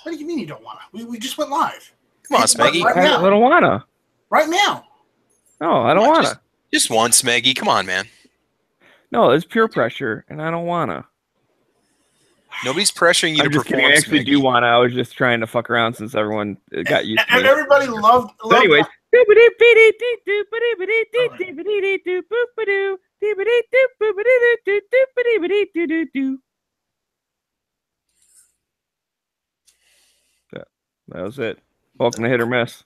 What do you mean you don't want to? We just went live. Come on, Smeggy. Right now. I don't want to. Right now. No, I don't want to. Just once, Smeggy. Come on, man. No, it's pure pressure, and I don't want to. Nobody's pressuring you to perform. I actually do want to. I was just trying to fuck around since everyone got used to it. Everybody loved anyways. That was it. Welcome to Hit or Miss.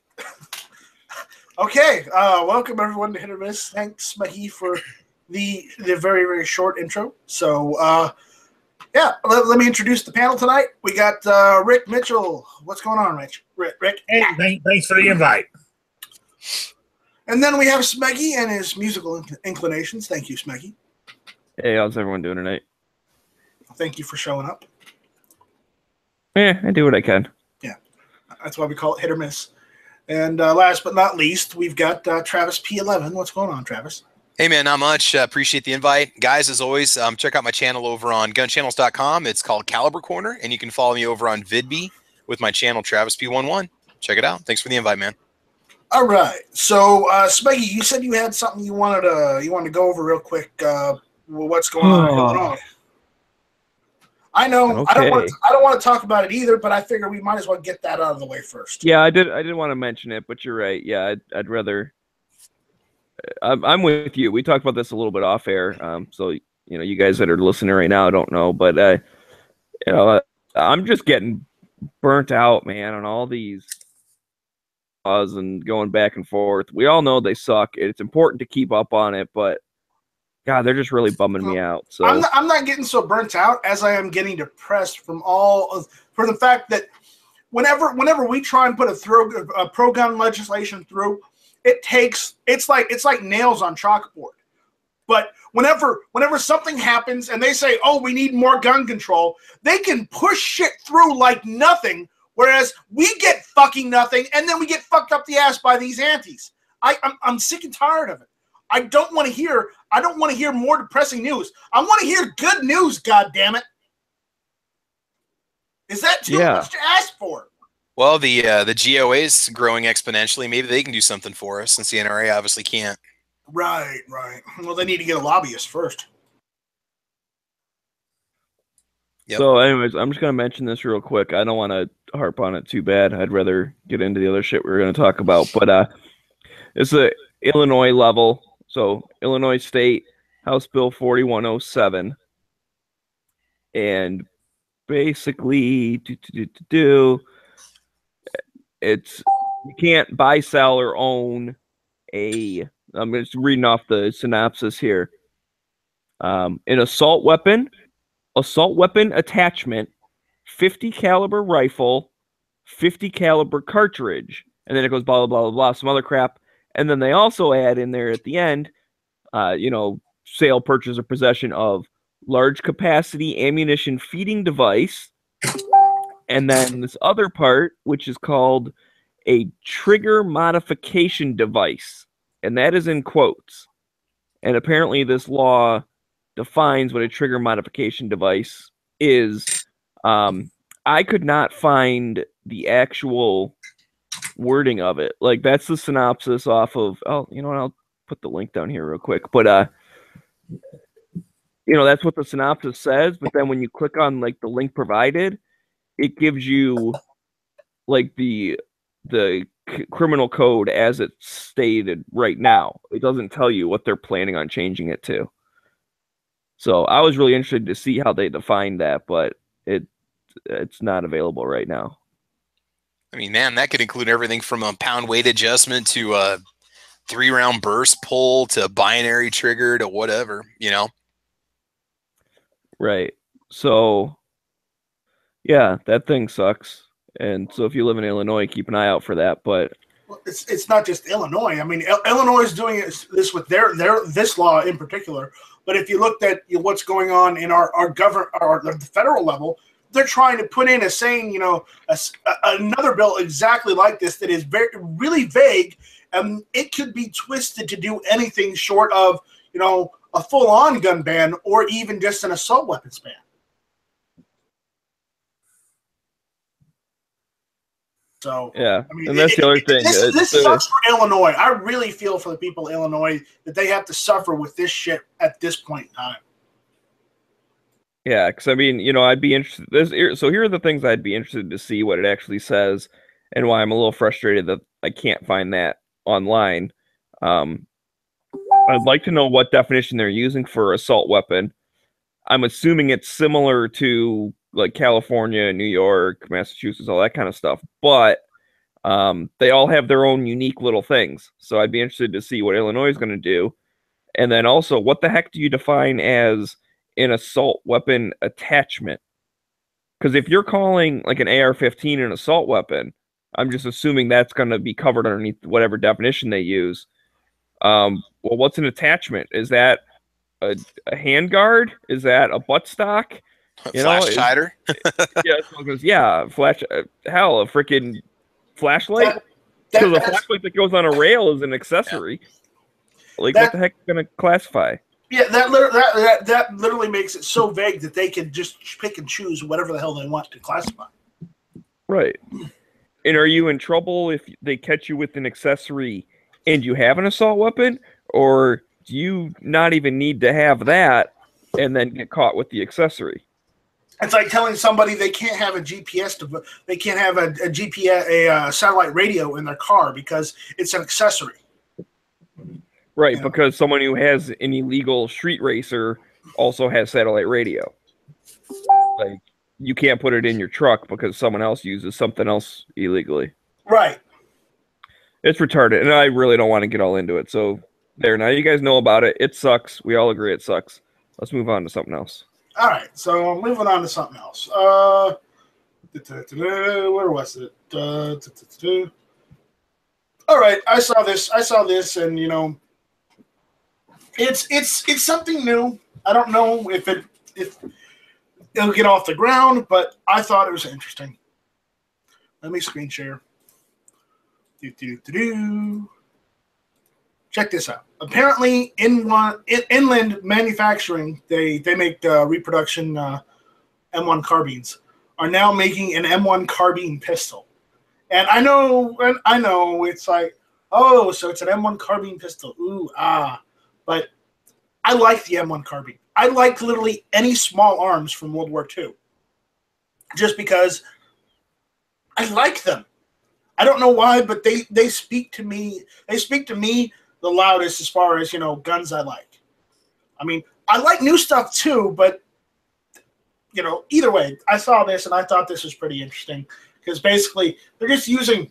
Okay, welcome everyone to Hit or Miss. Thanks, Mahi, for the very, very short intro. So, yeah, let me introduce the panel tonight. We got Rick Mitchell. What's going on, Rich? Rick? Hey, thanks for the invite. And then we have Smeggy and his musical inclinations. Thank you, Smeggy. Hey, how's everyone doing tonight? Thank you for showing up. Yeah, I do what I can. Yeah, that's why we call it Hit or Miss. And last but not least, we've got Travis P11. What's going on, Travis? Hey, man, not much. Appreciate the invite. Guys, as always, check out my channel over on gunchannels.com. It's called Caliber Corner, and you can follow me over on VidB with my channel, Travis P11. Check it out. Thanks for the invite, man. All right. So, Smeggy, you said you had something you wanted to go over real quick. What's going on in Illinois? I know. Okay. I don't want to talk about it either, but I figure we might as well get that out of the way first. Yeah, I did want to mention it, but you're right. Yeah, I'd rather. I'm with you. We talked about this a little bit off air. So you guys that are listening right now don't know, but I'm just getting burnt out, man, on all these laws and going back and forth. We all know they suck. It's important to keep up on it, but God, they're just really bumming me out. So I'm not getting so burnt out as I am getting depressed for the fact that whenever we try and put a pro-gun legislation through, it's like nails on chalkboard. But whenever something happens and they say, "Oh, we need more gun control," they can push shit through like nothing, whereas we get fucking nothing, and then we get fucked up the ass by these antis. I'm sick and tired of it. I don't want to hear more depressing news. I want to hear good news, God damn it. Is that too much to ask for? Well, the GOA is growing exponentially. Maybe they can do something for us, since the NRA obviously can't. Right. Well, they need to get a lobbyist first. Yep. So, anyways, I'm just going to mention this real quick. I don't want to harp on it too bad. I'd rather get into the other shit we're going to talk about. But it's the Illinois level. So, Illinois State, House Bill 4107. And basically, it's you can't buy, sell, or own I'm just reading off the synopsis here. An assault weapon attachment, 50 caliber rifle, 50 caliber cartridge, and then it goes blah, blah, blah, blah, some other crap. And then they also add in there at the end, sale, purchase, or possession of large capacity ammunition feeding device. And then this other part, which is called a trigger modification device. And that is in quotes. And apparently this law defines what a trigger modification device is. I could not find the actual wording of it. Like, that's the synopsis off of, I'll put the link down here real quick. But, that's what the synopsis says. But then when you click on, like, the link provided, it gives you, like, the criminal code as it's stated right now. It doesn't tell you what they're planning on changing it to. So I was really interested to see how they define that, but it's not available right now. I mean, man, that could include everything from a pound weight adjustment to a 3-round burst pull to binary trigger to whatever, Right. So, yeah, that thing sucks. And so if you live in Illinois, keep an eye out for that. But it's not just Illinois. I mean, Illinois is doing this with this law in particular. But if you looked at what's going on in the federal level, they're trying to put in another bill exactly like this that is really vague, and it could be twisted to do anything short of a full-on gun ban or even just an assault weapons ban. So yeah, I mean, and that's the other thing. This sucks for Illinois. I really feel for the people of Illinois that they have to suffer with this shit at this point in time. Yeah, because I mean, you know, I'd be interested. So here are the things I'd be interested to see what it actually says, and why I'm a little frustrated that I can't find that online. I'd like to know what definition they're using for assault weapon. I'm assuming it's similar to like California, New York, Massachusetts, all that kind of stuff, but they all have their own unique little things. So I'd be interested to see what Illinois is going to do. And then also, what the heck do you define as an assault weapon attachment? Because if you're calling like an AR-15 an assault weapon, I'm just assuming that's going to be covered underneath whatever definition they use. Well, what's an attachment? Is that a handguard? Is that a buttstock? Flash tighter? Yeah, flash. Hell, a freaking flashlight. Because a flashlight that goes on a rail is an accessory. Yeah. Like, what the heck is going to classify? Yeah, that literally makes it so vague that they can just pick and choose whatever the hell they want to classify. Right. And are you in trouble if they catch you with an accessory and you have an assault weapon? Or do you not even need to have that and then get caught with the accessory? It's like telling somebody they can't have a GPS, they can't have a GPS, a satellite radio in their car because it's an accessory. Right, yeah. Because someone who has an illegal street racer also has satellite radio. Like, you can't put it in your truck because someone else uses something else illegally. Right. It's retarded, and I really don't want to get all into it. So, there, now you guys know about it. It sucks. We all agree it sucks. Let's move on to something else. All right, so moving on to something else. Where was it? All right, I saw this, and you know, it's something new. I don't know if it'll get off the ground, but I thought it was interesting. Let me screen share. Check this out. Apparently, inland manufacturing, they make reproduction M1 carbines, are now making an M1 carbine pistol. And I know it's like, oh, so it's an M1 carbine pistol. Ooh, ah. But I like the M1 carbine. I like literally any small arms from World War II. Just because I like them. I don't know why, but they speak to me. They speak to me the loudest as far as, you know, guns I like. I mean, I like new stuff too, but, you know, either way, I saw this and I thought this was pretty interesting because basically they're just using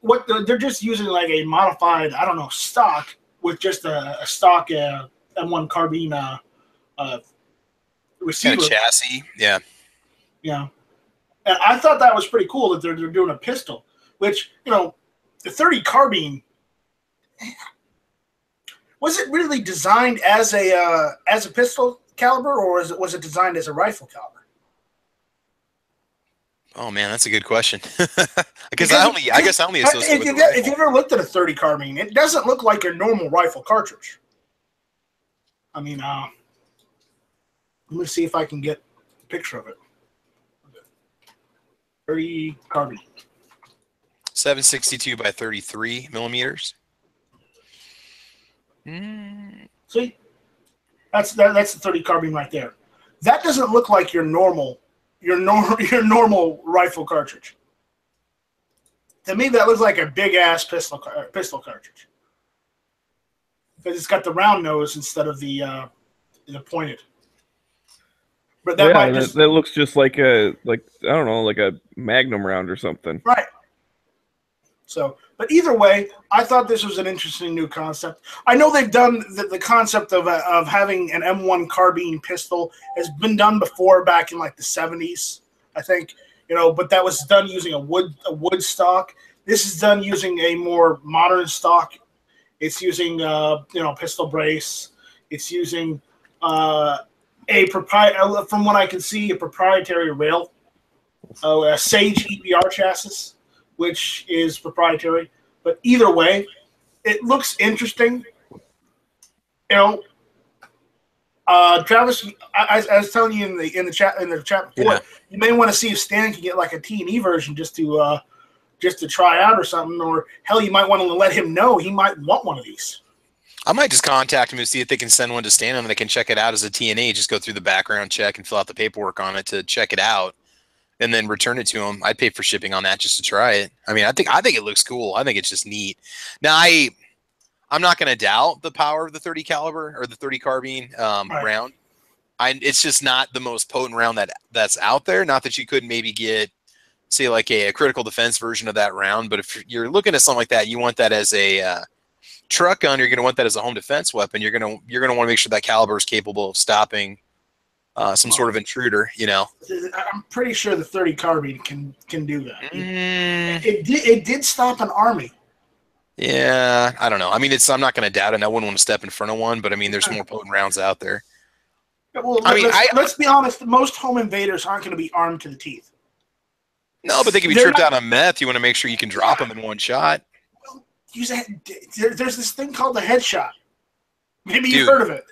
like a modified, I don't know, stock with just a stock M1 carbine receiver. Kind of chassis, yeah. Yeah. And I thought that was pretty cool that they're doing a pistol, which, you know, the 30 carbine, was it really designed as a pistol caliber, or was it designed as a rifle caliber? Oh man, that's a good question. I guess I only associate with if you ever looked at a 30 carbine, it doesn't look like your normal rifle cartridge. I mean, let me see if I can get a picture of it. 30 carbine. 762 by 33 millimeters. See, that's the 30 carbine right there. That doesn't look like your normal rifle cartridge. To me, that looks like a big ass pistol cartridge because it's got the round nose instead of the pointed. But that that looks just like I don't know, like a Magnum round or something. Right. So, but either way, I thought this was an interesting new concept. I know they've done the concept of having an M1 carbine pistol has been done before back in like the 70s, I think, you know, but that was done using a wood stock. This is done using a more modern stock. It's using pistol brace. It's using from what I can see, a proprietary rail, a Sage EBR chassis, which is proprietary. But either way, it looks interesting. You know, Travis, I was telling you in the chat before, you may want to see if Stan can get like a T&E version just to just to try out or something, or hell, you might want to let him know he might want one of these. I might just contact them and see if they can send one to Stanham and they can check it out as a TNA. Just go through the background check and fill out the paperwork on it to check it out, and then return it to them. I'd pay for shipping on that just to try it. I mean, I think it looks cool. I think it's just neat. Now, I'm not going to doubt the power of the 30 caliber or the 30 carbine round. It's just not the most potent round that's out there. Not that you couldn't maybe get, say, like a critical defense version of that round, but if you're looking at something like that, you want that as a truck gun, you're going to want that as a home defense weapon. You're going to want to make sure that caliber is capable of stopping some sort of intruder. You know, I'm pretty sure the 30 carbine can do that. It did stop an army. Yeah, I don't know. I mean, I'm not going to doubt it. And I wouldn't want to step in front of one, but I mean, there's more potent rounds out there. Well, let's be honest. Most home invaders aren't going to be armed to the teeth. No, but they can be tripped out on meth. You want to make sure you can drop them in one shot. Well, there's this thing called the headshot. Maybe you've heard of it.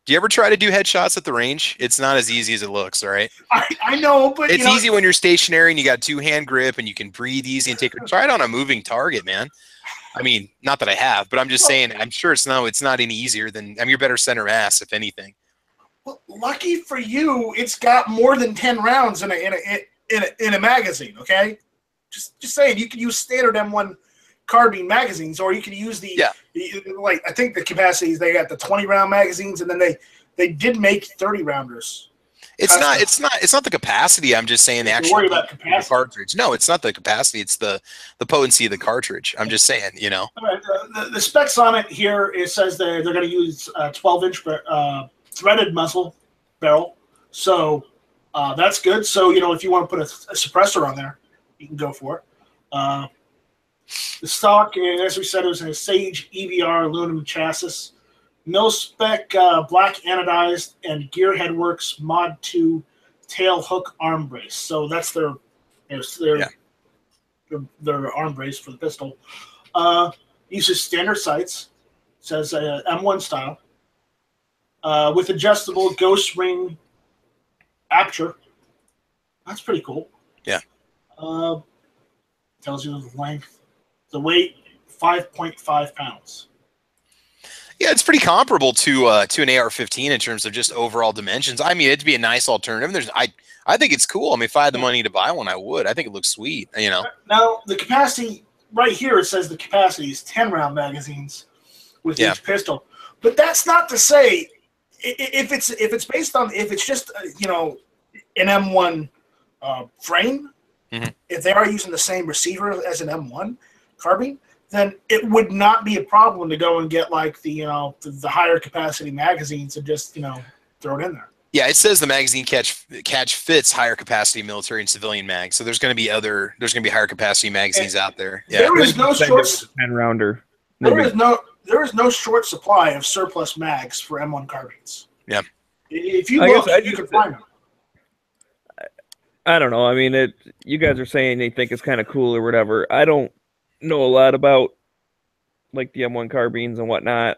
Do you ever try to do headshots at the range? It's not as easy as it looks, all right? I know, but it's easy when you're stationary and you got two-hand grip and you can breathe easy and try it on a moving target, man. I mean, not that I have, but I'm just saying. I'm sure it's not any easier than. I mean, you're better center ass, if anything. Well, lucky for you, it's got more than 10 rounds in a magazine. Okay, just saying. You can use standard M1 carbine magazines, or you can use like I think the capacities, they got the 20-round magazines, and then they did make 30 rounders. It's not the capacity. I'm just saying the actual cartridge. No, it's not the capacity. It's the potency of the cartridge. I'm just saying, you know. The specs on it here, it says they're going to use 12-inch threaded muzzle barrel. So that's good. So, you know, if you want to put a suppressor on there, you can go for it. The stock, as we said, it was in a Sage EVR aluminum chassis. Mil-spec black anodized and Gearheadworks Mod 2 tail hook arm brace. So that's their arm brace for the pistol. Uses standard sights. Says M1 style. With adjustable ghost ring aperture. That's pretty cool. Yeah. Tells you the length. The weight, 5.5 pounds. Yeah, it's pretty comparable to an AR-15 in terms of just overall dimensions. I mean, it'd be a nice alternative. I think it's cool. I mean, if I had the money to buy one, I would. I think it looks sweet. You know. Now the capacity right here, it says the capacity is 10-round magazines with each pistol, but that's not to say if it's based on if it's just you know an M1 frame. Mm-hmm. If they are using the same receiver as an M1 carbine, then it would not be a problem to go and get like the the higher capacity magazines and just throw it in there. Yeah, it says the magazine catch fits higher capacity military and civilian mags. So there's going to be higher capacity magazines out there. Yeah. There is no short 10-rounder. There is no short supply of surplus mags for M1 carbines. Yeah. If you look, you can find them. I don't know. I mean, you guys are saying they think it's kind of cool or whatever. I don't know a lot about like the M1 carbines and whatnot.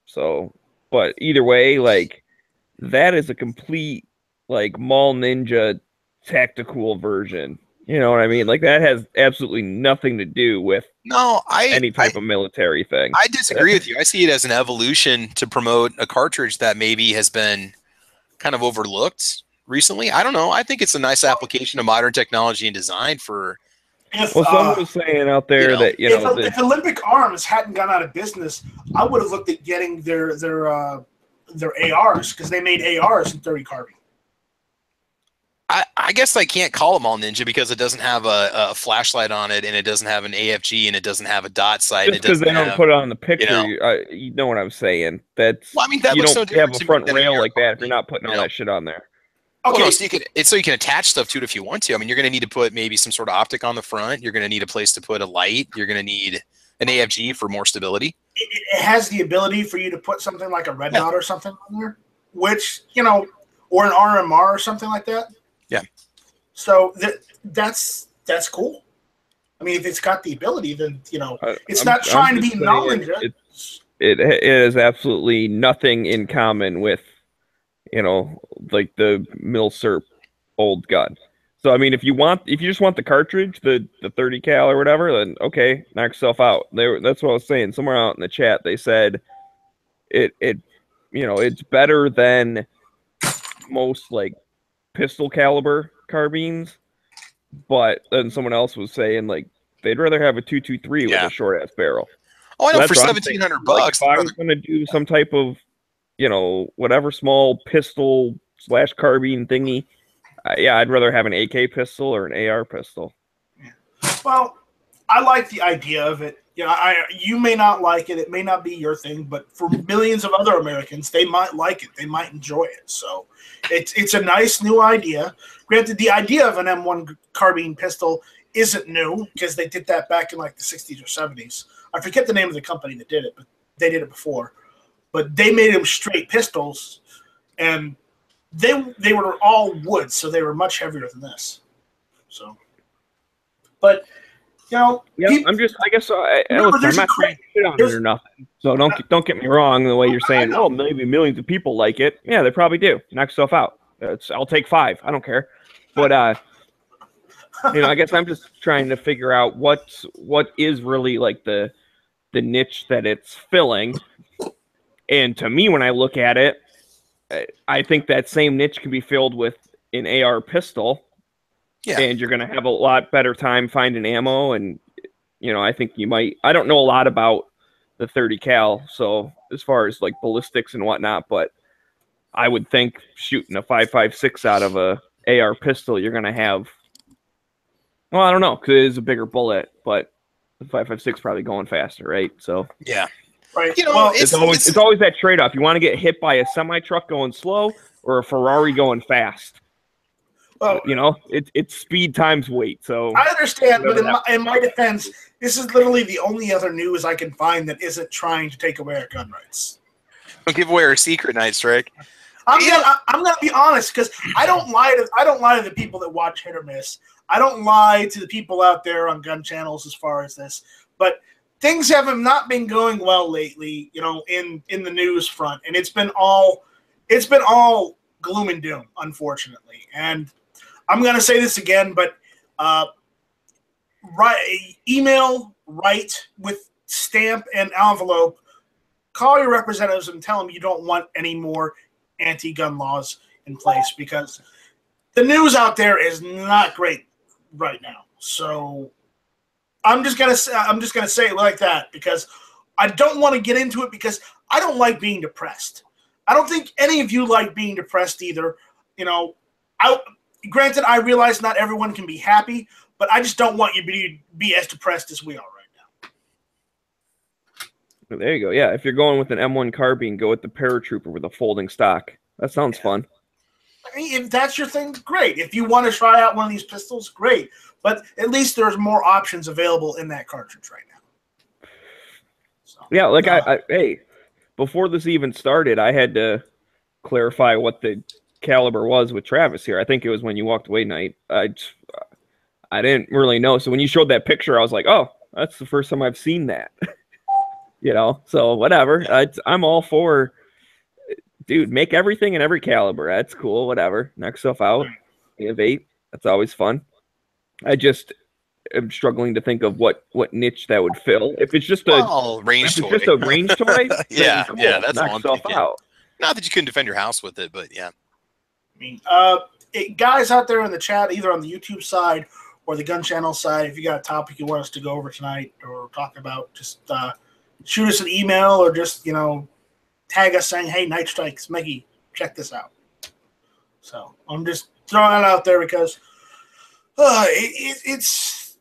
So, but either way, like that is a complete like Mall Ninja tactical version. You know what I mean? Like that has absolutely nothing to do with any type of military thing. I disagree with you. I see it as an evolution to promote a cartridge that maybe has been kind of overlooked recently. I don't know. I think it's a nice application of modern technology and design for. Someone was saying out there that if Olympic Arms hadn't gone out of business, I would have looked at getting their ARs because they made ARs in 30 carbine. I guess I can't call them all Ninja because it doesn't have a flashlight on it, and it doesn't have an AFG, and it doesn't have a dot sight. Just because they don't put it on the picture, you know what I'm saying? That's you don't have a front rail like that if you're not putting all that shit on there. Okay, well, so you can attach stuff to it if you want to. I mean, you're going to need to put maybe some sort of optic on the front. You're going to need a place to put a light. You're going to need an AFG for more stability. It has the ability for you to put something like a red dot or something on there, which or an RMR or something like that. Yeah. So that's cool. I mean, if it's got the ability, then it's not trying to be knowledge. It has absolutely nothing in common with like the Milsurp old gun. So I mean, if you just want the cartridge, the 30 cal or whatever, then okay, knock yourself out. That's what I was saying. Somewhere out in the chat, they said it it's better than most like pistol caliber carbines, but then someone else was saying like they'd rather have a 223 with a short ass barrel. Oh, I know, So for that's what I'm thinking. $1,700 Like, if I was going to do some type of, whatever small pistol / carbine thingy, yeah, I'd rather have an AK pistol or an AR pistol. Well, I like the idea of it. You may not like it. It may not be your thing, but for millions of other Americans, they might like it. They might enjoy it. So it's a nice new idea. Granted, the idea of an M1 carbine pistol isn't new because they did that back in like the 60s or 70s. I forget the name of the company that did it, but they did it before. But they made them straight pistols, and they were all wood, so they were much heavier than this. So, but yeah, I'm just, I guess, listen, I'm not trying to shit on it or nothing. So don't get me wrong. The way you're saying, oh, maybe millions of people like it. Yeah, they probably do. Knock yourself out. I'll take 5. I don't care. But I guess I'm just trying to figure out what is really like the niche that it's filling. And to me, when I look at it, I think that same niche can be filled with an AR pistol. Yeah. And you're going to have a lot better time finding ammo. And, I think you might, I don't know a lot about the 30 cal. So as far as like ballistics and whatnot, but I would think shooting a 5.56 out of a AR pistol, you're going to have, well, I don't know, because it is a bigger bullet, but the 5.56 probably going faster, right? So yeah, right. It's always that trade off. You want to get hit by a semi truck going slow or a Ferrari going fast. Well, it's speed times weight. So I understand, but in my defense, this is literally the only other news I can find that isn't trying to take away our gun rights. Don't give away our secret, Night Strike. I'm gonna be honest, because I don't lie to the people that watch Hit or Miss. I don't lie to the people out there on gun channels as far as this, but things have not been going well lately, in the news front, and it's been all gloom and doom, unfortunately. And I'm gonna say this again, but write with stamp and envelope, call your representatives and tell them you don't want any more anti-gun laws in place, because the news out there is not great right now. So I'm just gonna say it like that, because I don't want to get into it, because I don't like being depressed. I don't think any of you like being depressed either. Granted, I realize not everyone can be happy, but I just don't want you to be as depressed as we are right now. There you go. Yeah, if you're going with an M1 carbine, go with the paratrooper with a folding stock. That sounds fun. I mean, if that's your thing, great. If you want to try out one of these pistols, great. But at least there's more options available in that cartridge right now. So, yeah, like hey, before this even started, I had to clarify what the caliber was with Travis here. I think it was when you walked away, Night. I didn't really know. So when you showed that picture, I was like, oh, that's the first time I've seen that. So whatever. I'm all for, dude, make everything in every caliber. That's cool. Whatever. Knock yourself out. Innovate. That's always fun. I just am struggling to think of what niche that would fill. If it's just a range toy, just a range toy, yeah, cool. Yeah, that's knock yourself out. Not that you couldn't defend your house with it, but yeah. I mean, guys out there in the chat, either on the YouTube side or the gun channel side, if you got a topic you want us to go over tonight or talk about, just shoot us an email or just tag us saying, "Hey, Night Strikes, Meggy, check this out." So I'm just throwing it out there because it's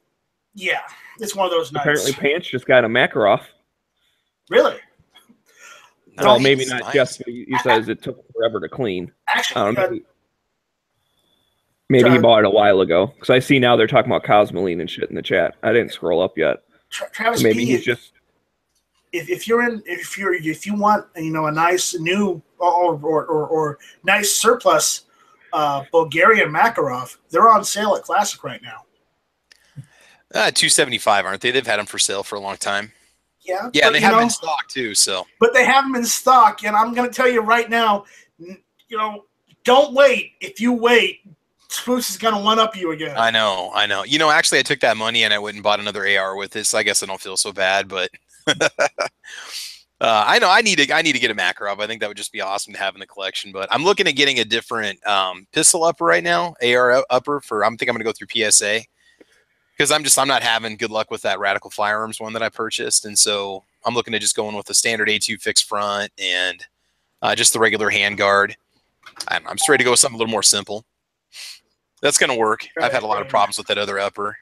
one of those nights. Apparently, Pants just got a Makarov. Really? Well, maybe not just. He says it took forever to clean. Actually, maybe he bought it a while ago, because I see now they're talking about Cosmoline and shit in the chat. I didn't scroll up yet. Travis, so maybe he's just. If you want a nice new or nice surplus Bulgarian Makarov, they're on sale at Classic right now. $275, aren't they? They've had them for sale for a long time. Yeah, and they have them in stock too. So, but they have them in stock, and I'm going to tell you right now, don't wait. If you wait Spruce is gonna one up you again. I know. You know, actually, I took that money and I went and bought another AR with it, so I guess I don't feel so bad. But I know I need to get a Makarov. I think that would just be awesome to have in the collection. But I'm looking at getting a different pistol upper right now, AR upper for. I think I'm gonna go through PSA because I'm not having good luck with that Radical Firearms one that I purchased, and so I'm looking at just going with the standard A2 fixed front and just the regular handguard. I'm just ready to go with something a little more simple. That's going to work. I've had a lot of problems with that other upper.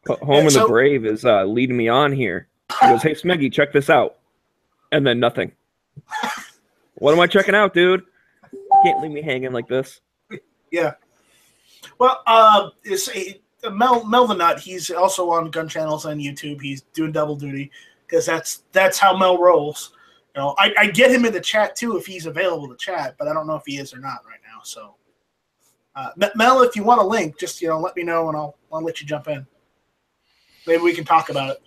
Home of the Brave is leading me on here. He goes, "Hey, Smeggy, check this out." And then nothing. What am I checking out, dude? Can't leave me hanging like this. Yeah. Well, Mel the Nut, he's also on gun channels on YouTube. He's doing double duty because that's how Mel rolls. You know, I get him in the chat too if he's available to chat, but I don't know if he is or not right now. So, Mel, if you want a link, just let me know and I'll let you jump in. Maybe we can talk about it.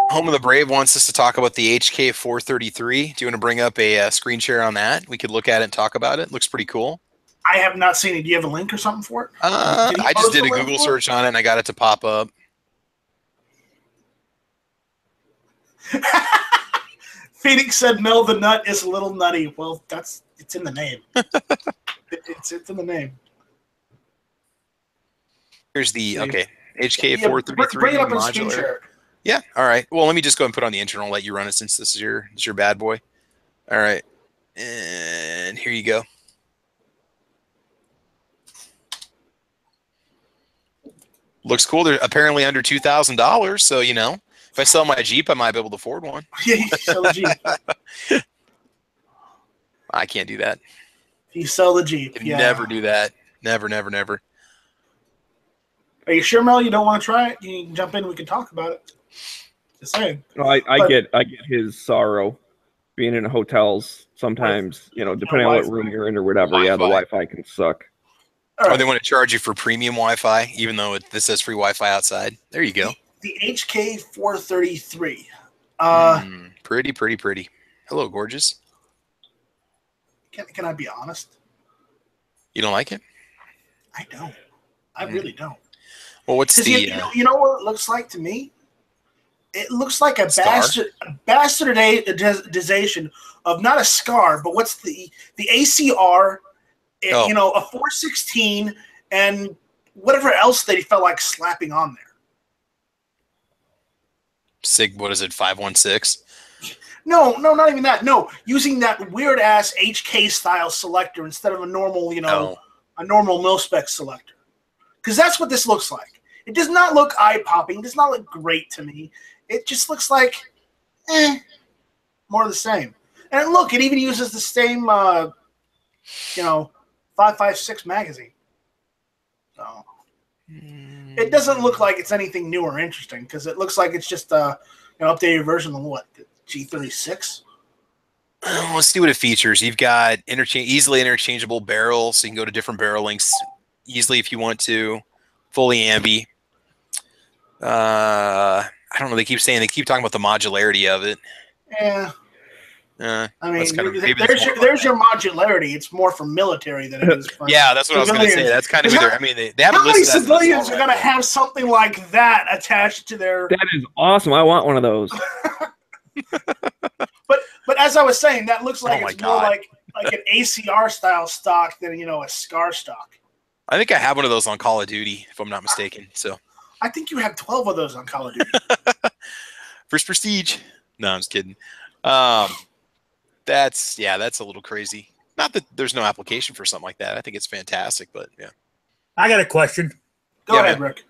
Home of the Brave wants us to talk about the HK433. Do you want to bring up a screen share on that? We could look at it and talk about it. Looks pretty cool. I have not seen it. Do you have a link or something for it? I just did a Google search on it and I got it to pop up. Phoenix said Mel the Nut is a little nutty. Well, it's in the name. it's in the name. Here's the HK433 bring it up in screen modular. share. Yeah, all right. Well, let me just go and put on the intro and let you run it since this is your bad boy. All right. And here you go. Looks cool. They're apparently under $2,000, so if I sell my Jeep, I might be able to afford one. Yeah, you sell the Jeep. I can't do that. You sell the Jeep. Can never do that. Never. Are you sure, Mel? You don't want to try it? You can jump in. We can talk about it. Just saying. No, I get his sorrow being in hotels sometimes. Depending on what room you're in or whatever. Wi-Fi. Yeah, the Wi-Fi can suck. Or they want to charge you for premium Wi-Fi, even though this says free Wi-Fi outside. There you go. The HK433. Pretty. Hello, gorgeous. Can I be honest? You don't like it? I don't. I really don't. Well, what's the... You know what it looks like to me? It looks like a bastardization of not a SCAR, but what's the ACR, a 416, and whatever else they felt like slapping on there. What is it, 516? No, not even that. No, using that weird ass HK style selector instead of a normal, a normal mil-spec selector. Because that's what this looks like. It does not look eye-popping. It does not look great to me. It just looks like, more of the same. And look, it even uses the same, 5.56 magazine. So it doesn't look like it's anything new or interesting because it looks like it's just an updated version of what, the G36. Let's see what it features. You've got easily interchangeable barrels, so you can go to different barrel lengths easily if you want to. Fully ambi. I don't know. They keep talking about the modularity of it. Yeah. I mean, there's your modularity. It's more for military than it is for yeah, that's what I was going to say. That's kind of either. I mean, they haven't listed that. How many civilians are going to have something like that attached to their? That is awesome. I want one of those. But as I was saying, that looks like it's more like an ACR style stock than a SCAR stock. I think I have one of those on Call of Duty, if I'm not mistaken. So I think you have 12 of those on Call of Duty. First Prestige. No, I'm just kidding. That's a little crazy. Not that there's no application for something like that. I think it's fantastic, but yeah. I got a question. Go ahead, Rick.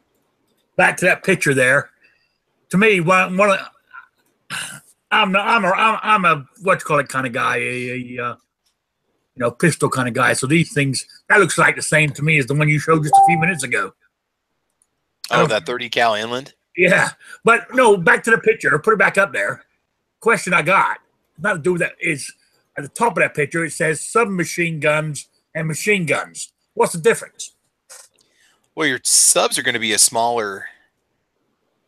Back to that picture there. To me, I'm a what you call it kind of guy, a pistol kind of guy. So these things that looks like the same to me as the one you showed just a few minutes ago. Oh, that 30 cal inland. Yeah, but no. Back to the picture. Put it back up there. Question I got, not to do with that, is at the top of that picture it says submachine guns and machine guns. What's the difference? Well, your subs are going to be a smaller.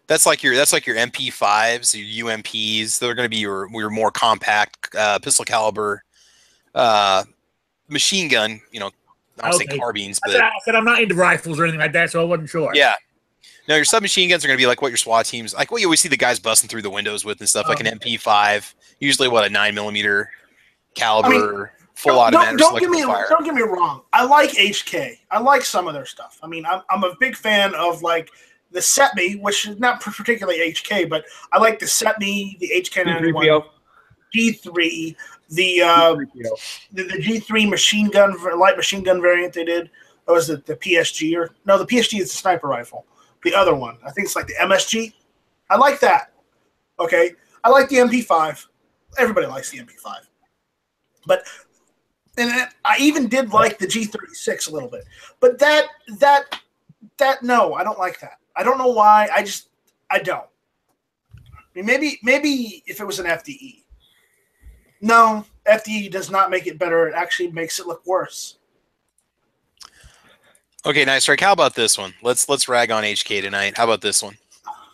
That's like your MP5s, your UMPs. They're going to be your more compact pistol caliber machine gun, I don't say Okay. carbines, I but said I'm not into rifles or anything like that, so I wasn't sure. yeah. No, your submachine guns are going to be like what your SWAT teams, like what you always see the guys busting through the windows with and stuff, like an MP5, usually what, a 9mm caliber, full automatic Don't get me fire. don't get me wrong. I like HK. I like some of their stuff. I mean, I'm a big fan of like the SETME, which is not particularly HK, but I like the SETME, the HK91, G3, the G3 machine gun, light machine gun variant they did. Or was it the PSG? Or no, the PSG is the sniper rifle. The other one, I think it's like the MSG. I like that. Okay, I like the MP5. Everybody likes the MP5, but I even did like the G36 a little bit. But that no, I don't like that. I don't know why. I don't. I mean, maybe if it was an FDE. No, FDE does not make it better. It actually makes it look worse. Okay, nice, Rick. How about this one? Let's rag on HK tonight. How about this one?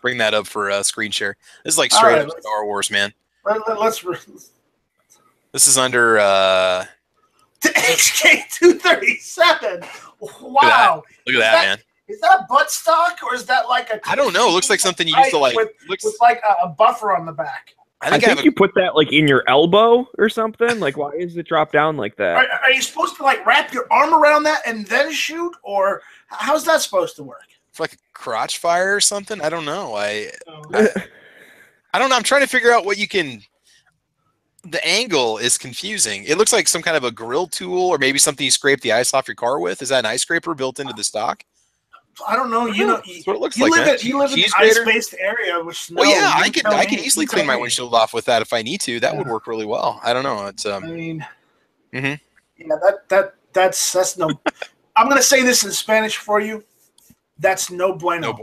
Bring that up for screen share. This is like straight up Star Wars, man. This is under the HK237. Wow, look at that, man. Is that a butt stock or is that like a? I don't know. It looks like something you used to like. With like a buffer on the back. I think you put that like in your elbow or something. Like, why is it drop down like that? Are you supposed to like wrap your arm around that and then shoot, or how's that supposed to work? It's like a crotch fire or something. I don't know. I don't know. I'm trying to figure out what you can. The angle is confusing. It looks like some kind of a grill tool, or maybe something you scrape the ice off your car with. Is that an ice scraper built into the stock? I don't know. That's what it looks like. You live in an ice-based area with snow. Well, yeah, I could easily clean my windshield off with that if I need to. That would work really well. I don't know. It's I mean, yeah, that's no. I'm gonna say this in Spanish for you. That's no bueno.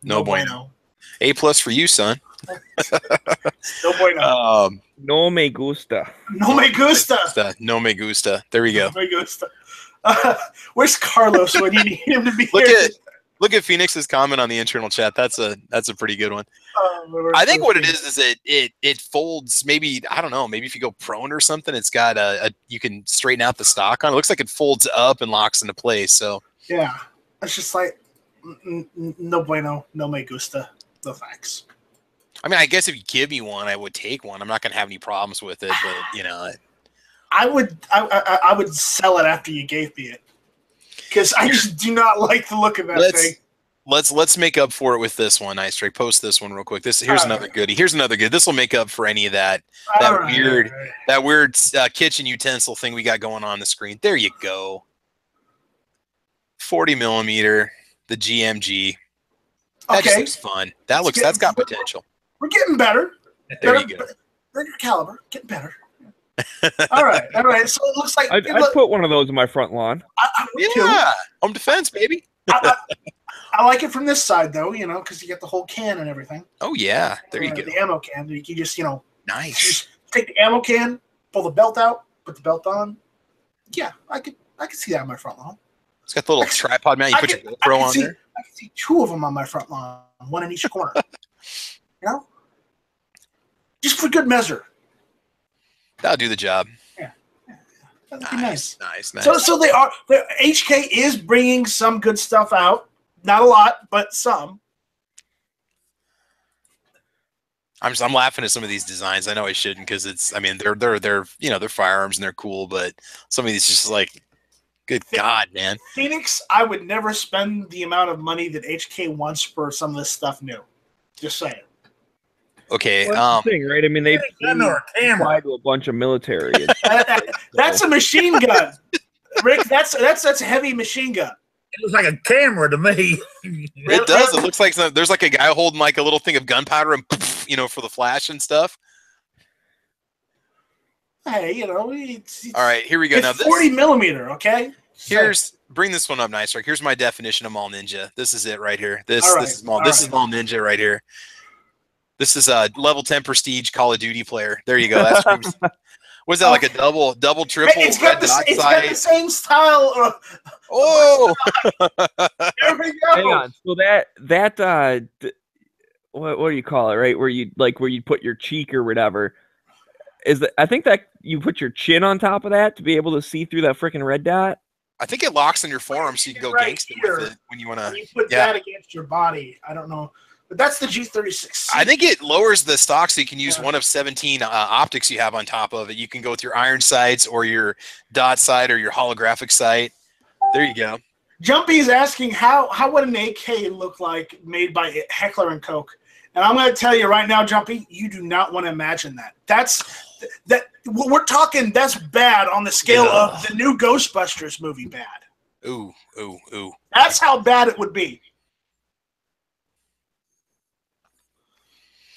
No bueno. A+ for you, son. No bueno. No me gusta. No me gusta. No me gusta. There we go. No me gusta. Where's Carlos when you need him to be here? Look at Phoenix's comment on the internal chat. That's a pretty good one. I think what it is it folds. Maybe I don't know. Maybe if you go prone or something, it's got you can straighten out the stock on. It looks like it folds up and locks into place. So yeah, it's just like no bueno, no me gusta, no thanks. I mean, I guess if you give me one, I would take one. I'm not gonna have any problems with it, but I would sell it after you gave me it because I just do not like the look of that thing. Let's make up for it with this one. Nice, Drake. Post this one real quick. Here's another goodie. Here's another good. This will make up for any of that weird kitchen utensil thing we got going on the screen. There you go. 40mm, the GMG. That just looks fun. That's got potential. We're getting better. There you go. Bigger caliber, getting better. All right. So it looks like I'd put one of those in my front lawn. I would too. Home defense, baby. I like it from this side though, because you get the whole can and everything. Oh yeah, there you go. The ammo can. You can just, nice. Just take the ammo can, pull the belt out, put the belt on. Yeah, I could see that on my front lawn. It's got the little tripod mount. You put your GoPro on there. I can see two of them on my front lawn, one in each corner. Just for good measure. That'll do the job. Yeah. That'd be nice. Nice. So HK is bringing some good stuff out. Not a lot, but some. I'm laughing at some of these designs. I know I shouldn't because they're firearms and they're cool, but some of these just like, good God, man. Phoenix, I would never spend the amount of money that HK wants for some of this stuff new. Just saying. Okay. Well, that's the thing, right? I mean, they apply to a bunch of military. That's a machine gun, Rick. That's a heavy machine gun. It looks like a camera to me. It does. It looks like there's like a guy holding like a little thing of gunpowder and for the flash and stuff. Hey, all right, here we go. Now 40mm. Okay. Bring this one up, nice. Right. Here's my definition of Mall Ninja. This is it right here. This is Mall Ninja right here. This is a level 10 prestige Call of Duty player. There you go. That's was that like a double, triple? It's got the same style. Hang on. So that what do you call it? Right, where you put your cheek or whatever. I think that you put your chin on top of that to be able to see through that freaking red dot. I think it locks on your forearm so you can go Right gangster here, with it when you want to. You put that against your body. I don't know. But that's the G36C. I think it lowers the stock so you can use one of 17 optics you have on top of it. You can go with your iron sights or your dot sight or your holographic sight. There you go. Jumpy is asking how would an AK look like made by Heckler and Koch? And I'm going to tell you right now, Jumpy, you do not want to imagine that. We're talking that's bad on the scale of the new Ghostbusters movie bad. Ooh. That's how bad it would be.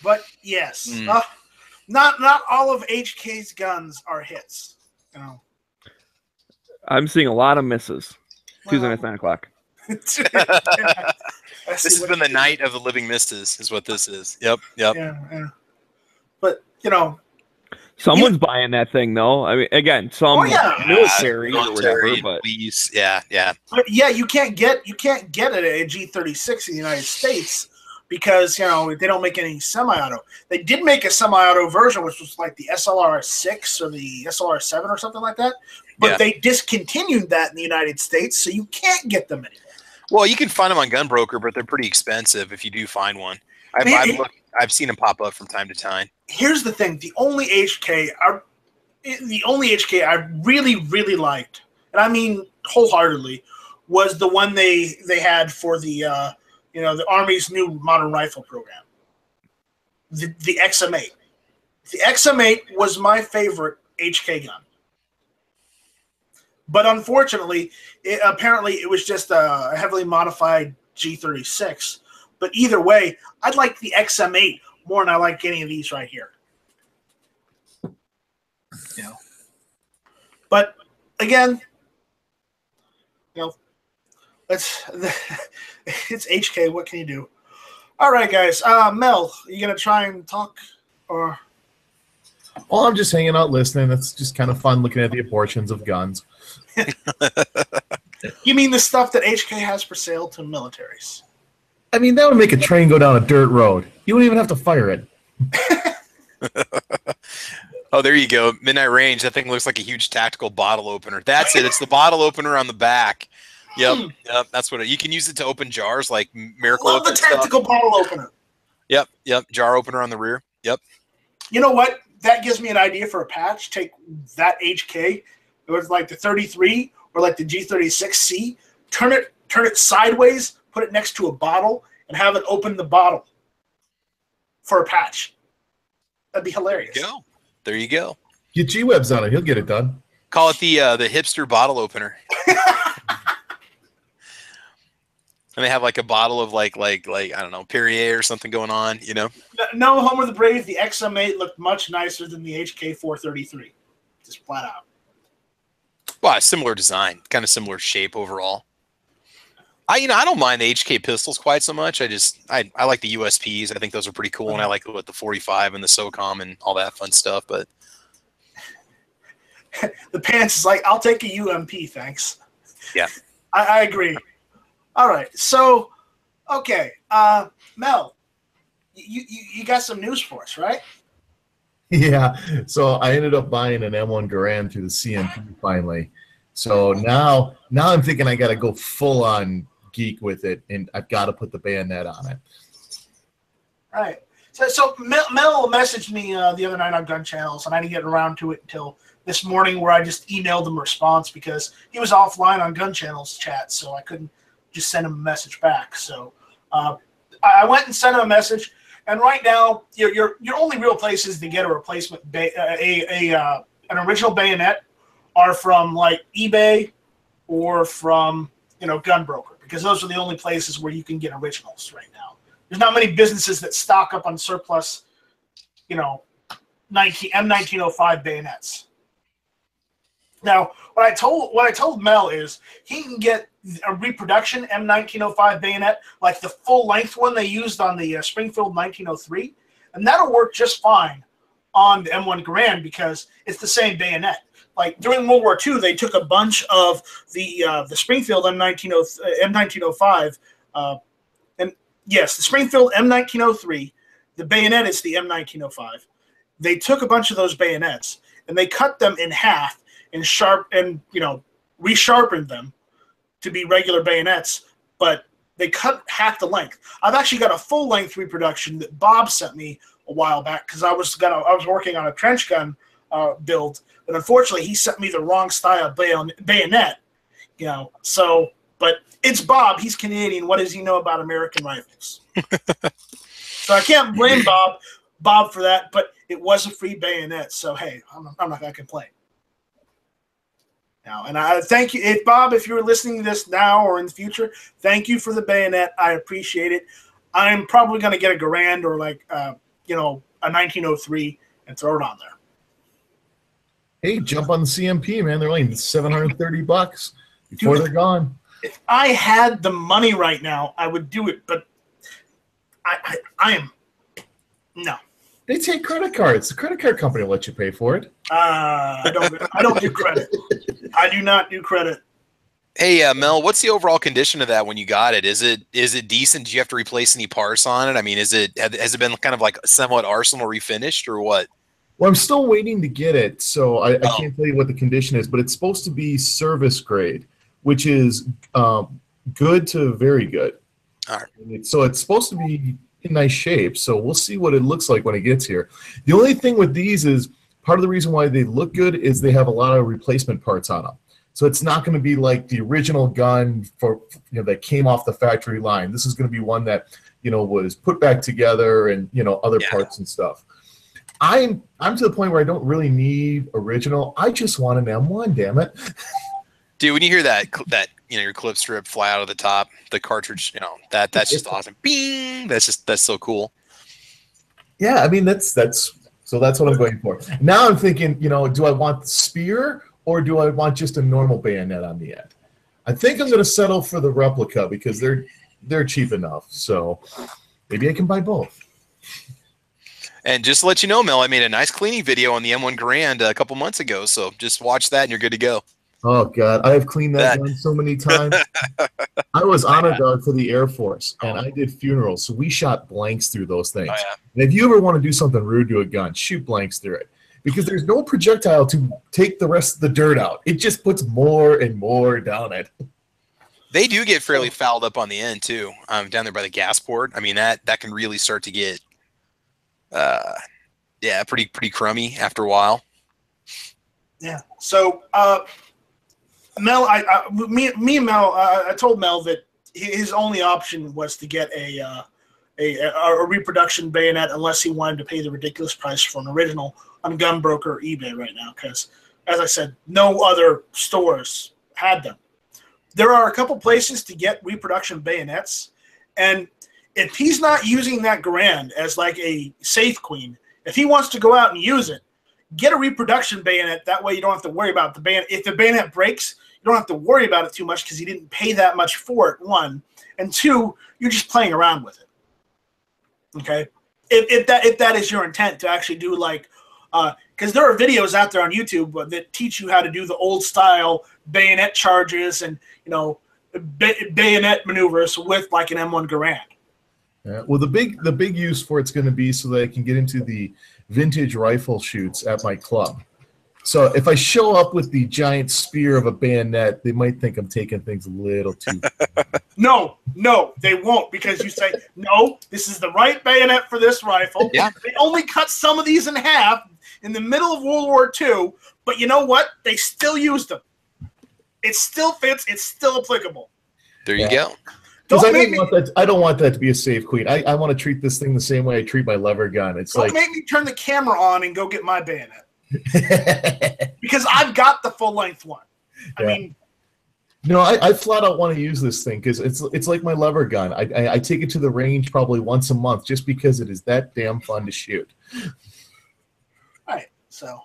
But yes, not all of HK's guns are hits. You know. I'm seeing a lot of misses. Tuesday night, 9 o'clock. This has been the night of the living misses, is what this is. Yep. Yeah. But someone's buying that thing, though. I mean, again, some military or whatever. But police, yeah. But yeah, you can't get a G36 in the United States because they don't make any semi-auto. They did make a semi-auto version, which was like the SLR6 or the SLR7 or something like that. But they discontinued that in the United States, so you can't get them anymore. Well, you can find them on Gunbroker, but they're pretty expensive if you do find one. I've seen them pop up from time to time. Here's the thing: the only HK I really, really liked, and I mean wholeheartedly, was the one they had for the the Army's new modern rifle program, the XM8. The XM8 was my favorite HK gun. But unfortunately, it was just a heavily modified G36. But either way, I'd like the XM8 more than I like any of these right here. But again, it's HK. What can you do? All right, guys. Mel, are you gonna try and talk or? Well, I'm just hanging out listening. It's just kind of fun looking at the abortions of guns. You mean the stuff that HK has for sale to militaries? I mean, that would make a train go down a dirt road. You wouldn't even have to fire it. Oh, there you go. Midnight Range. That thing looks like a huge tactical bottle opener. That's it. It's the bottle opener on the back. Yep. That's what you can use it to open jars like Miracle. Love the tactical bottle opener. Yep. Jar opener on the rear. Yep. You know what? That gives me an idea for a patch. Take that HK. It was like the 33 or like the G36C. Turn it sideways. Put it next to a bottle and have it open the bottle for a patch. That'd be hilarious. There you go. Get G-Webs on it. He'll get it done. Call it the hipster bottle opener. And they have like a bottle of like I don't know, Perrier or something going on, No, Homer the Brave, the XM8 looked much nicer than the HK433. Just flat out. Well, similar design, kind of similar shape overall. I don't mind the HK pistols quite so much. I like the USPs. I think those are pretty cool, and I like the 45 and the SOCOM and all that fun stuff. But the pants is like, I'll take a UMP, thanks. Yeah, I agree. All right, so okay, Mel, you got some news for us, right? Yeah. So I ended up buying an M1 Garand through the CMP finally. So now I'm thinking I got to go full on geek with it, and I've got to put the bayonet on it. All right. So Mel messaged me the other night on Gun Channels, and I didn't get around to it until this morning, where I just emailed him a response because he was offline on Gun Channels chat, so I couldn't just send him a message back. So I went and sent him a message, and right now your only real places to get a replacement an original bayonet are from like eBay or from Gunbroker, because those are the only places where you can get originals right now. There's not many businesses that stock up on surplus, M1905 bayonets. Now, what I told Mel is he can get a reproduction M1905 bayonet, like the full length one they used on the Springfield 1903, and that'll work just fine on the M1 Garand because it's the same bayonet. Like during World War II, they took a bunch of the Springfield M1905, and yes, the Springfield M1903. The bayonet is the M1905, they took a bunch of those bayonets and they cut them in half and resharpened them to be regular bayonets, but they cut half the length. I've actually got a full length reproduction that Bob sent me a while back because I was working on a trench gun build, but unfortunately he sent me the wrong style bayonet. So but it's Bob. He's Canadian. What does he know about American rifles? So I can't blame Bob for that, but it was a free bayonet. So hey, I'm not gonna complain. Now, and I thank you, Bob, if you're listening to this now or in the future, thank you for the bayonet. I appreciate it. I'm probably going to get a Garand or a 1903 and throw it on there. Hey, jump on the CMP, man. They're only $730 before they're gone. If I had the money right now, I would do it, but I am no. They take credit cards. The credit card company will let you pay for it. I don't do credit. I do not do credit. Hey, Mel, what's the overall condition of that when you got it? Is it decent? Do you have to replace any parts on it? I mean, has it been kind of like somewhat Arsenal refinished or what? Well, I'm still waiting to get it, so I can't tell you what the condition is, but it's supposed to be service grade, which is good to very good. All right. So it's supposed to be in nice shape, so we'll see what it looks like when it gets here. The only thing with these is part of the reason why they look good is they have a lot of replacement parts on them. So it's not going to be like the original gun that came off the factory line. This is going to be one that was put back together and other parts and stuff. I'm to the point where I don't really need original. I just want an M1, damn it. Dude, when you hear that your clip strip fly out of the top, the cartridge, that's just awesome. Bing! That's so cool. Yeah, I mean that's what I'm going for. Now I'm thinking, do I want the spear or do I want just a normal bayonet on the end? I think I'm going to settle for the replica because they're cheap enough. So maybe I can buy both. And just to let you know, Mel, I made a nice cleaning video on the M1 Garand a couple months ago. So just watch that and you're good to go. Oh, God. I have cleaned that gun so many times. I was honor guard for the Air Force, and I did funerals, so we shot blanks through those things. Oh, yeah. And if you ever want to do something rude to a gun, shoot blanks through it. Because there's no projectile to take the rest of the dirt out. It just puts more and more down it. They do get fairly fouled up on the end, too, down there by the gas port. I mean, that can really start to get, pretty crummy after a while. Yeah. So, Mel, me and Mel, I told Mel that his only option was to get a reproduction bayonet unless he wanted to pay the ridiculous price for an original on Gunbroker or eBay right now because, as I said, no other stores had them. There are a couple places to get reproduction bayonets, and if he's not using that Garand as like a safe queen, if he wants to go out and use it, get a reproduction bayonet. That way you don't have to worry about the bayonet. If the bayonet breaks, you don't have to worry about it too much because he didn't pay that much for it, one. And two, you're just playing around with it. Okay? If that is your intent to actually do because there are videos out there on YouTube that teach you how to do the old style bayonet charges and, bayonet maneuvers with like an M1 Garand. Yeah. Well, the big use for it's going to be so that I can get into the vintage rifle shoots at my club. So if I show up with the giant spear of a bayonet, they might think I'm taking things a little too. No, they won't because you say, no, this is the right bayonet for this rifle. Yeah. They only cut some of these in half in the middle of World War II, but you know what? They still used them. It still fits. It's still applicable. There you go. I don't want that to be a safe queen. I want to treat this thing the same way I treat my lever gun. Don't make me turn the camera on and go get my bayonet. Because I've got the full length one. I mean, I flat out want to use this thing because it's like my lever gun. I take it to the range probably once a month just because it is that damn fun to shoot. All right, So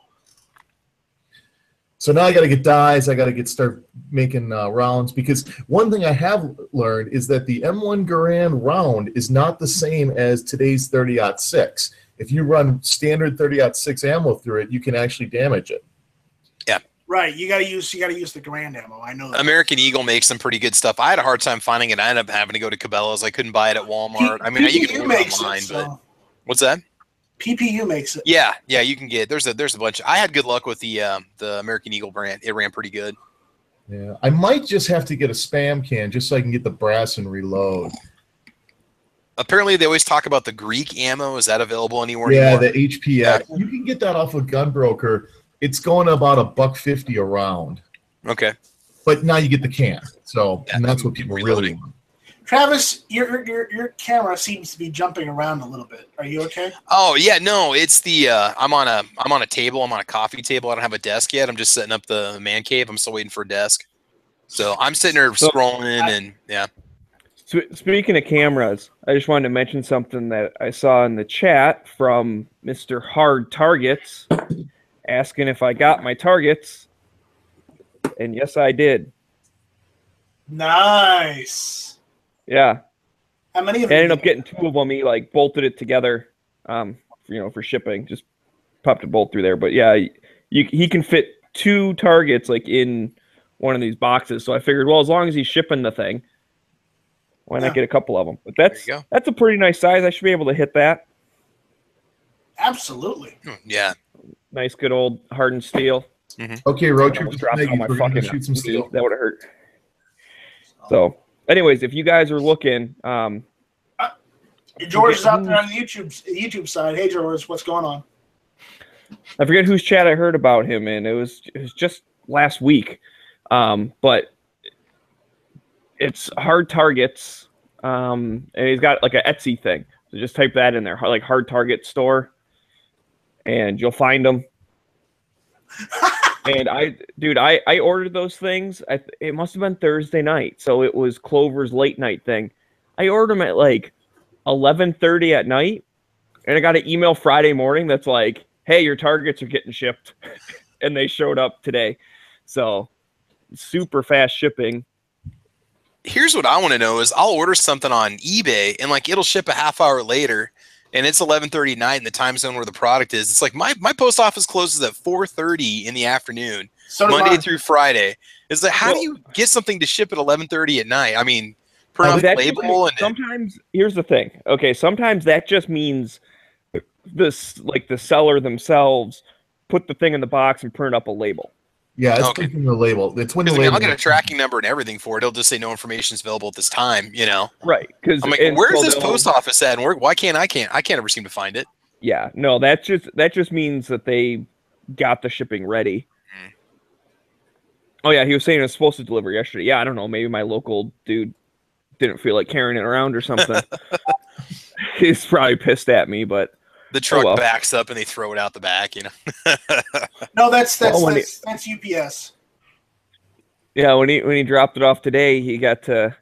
now I got to get dies. I got to start making rounds because one thing I have learned is that the M1 Garand round is not the same as today's 30-06. If you run standard 30-06 ammo through it, you can actually damage it. Yeah. Right. You gotta use the Garand ammo. I know that. American Eagle makes some pretty good stuff. I had a hard time finding it. I ended up having to go to Cabela's. I couldn't buy it at Walmart. You can order it online, but what's that? PPU makes it. Yeah, you can get there's a bunch. I had good luck with the American Eagle brand. It ran pretty good. Yeah, I might just have to get a spam can just so I can get the brass and reload. Apparently, they always talk about the Greek ammo. Is that available anywhere Yeah, anymore? the HPX. Yeah. You can get that off of Gunbroker. It's going about $1.50 a round. Okay. But now you get the can, so Yeah, and that's what people really reloading. want. Travis, your camera seems to be jumping around a little bit. Are you okay? Oh yeah, no, it's the I'm on a table. I'm on a coffee table. I don't have a desk yet. I'm just setting up the man cave. I'm still waiting for a desk. So I'm sitting there scrolling and yeah. Speaking of cameras, I just wanted to mention something that I saw in the chat from Mr. Hard Targets asking if I got my targets. And yes, I did. Nice. Yeah. How many of I you? ended up getting 2 of them. He like bolted it together, for shipping. Just popped a bolt through there. But yeah, he can fit 2 targets like in one of these boxes. So I figured, well, as long as he's shipping the thing, why not get a couple of them? But that's a pretty nice size. I should be able to hit that. Absolutely. Yeah. Nice, good old hardened steel. Okay, road trip. Almost dropped on my We're going to fucking shoot some knee. steel. That would have hurt. So, anyways, if you guys are looking, George is out there on the YouTube side. Hey, George, what's going on? I forget whose chat I heard about him in. It was just last week, but it's Hard Targets, and he's got like an Etsy thing. So just type that in there, like Hard Target store, and you'll find them. And I ordered those things. It must have been Thursday night, so it was Clover's late night thing. I ordered them at like 11:30 at night, and I got an email Friday morning that's like, "Hey, your targets are getting shipped," and they showed up today. So super fast shipping. Here's what I want to know is I'll order something on eBay and like it'll ship a half hour later and it's 11:30 at night in the time zone where the product is. It's like my post office closes at 4:30 in the afternoon, Monday through Friday. It's like, how do you get something to ship at 11:30 at night? I mean, print off the label and sometimes here's the thing. Okay, sometimes that just means the seller themselves put the thing in the box and print up a label. Yeah, it's printing the label. It's when the label. label. I'll get a tracking number and everything for it. It'll just say no information is available at this time. Right? Because I'm like, where's this post office at? And why can't I can't ever seem to find it? Yeah, no, that just means that they got the shipping ready. Oh yeah, he was saying it was supposed to deliver yesterday. Yeah, I don't know. Maybe my local dude didn't feel like carrying it around or something. He's probably pissed at me, but the truck backs up and they throw it out the back. No, that's UPS. Yeah, when he dropped it off today, he got to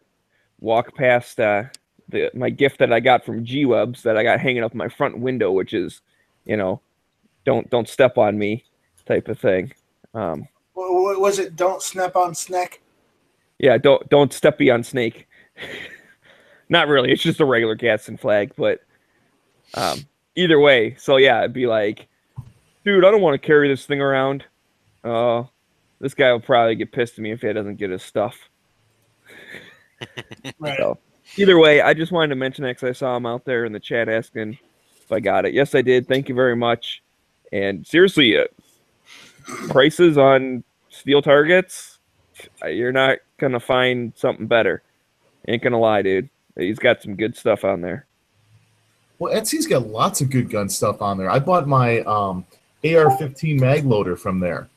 walk past my gift that I got from G-Webs that I got hanging up in my front window, which is, don't step on me type of thing. What was it? Don't step on snake. Yeah, don't steppy on snake. Not really. It's just a regular Gadsden flag, but either way. So yeah, it'd be like, dude, I don't want to carry this thing around. This guy will probably get pissed at me if he doesn't get his stuff. Right. So either way, I just wanted to mention that because I saw him out there in the chat asking if I got it. Yes, I did. Thank you very much. And seriously, prices on steel targets, you're not gonna find something better. Ain't gonna lie, dude. He's got some good stuff on there. Well, Etsy's got lots of good gun stuff on there. I bought my AR-15 mag loader from there.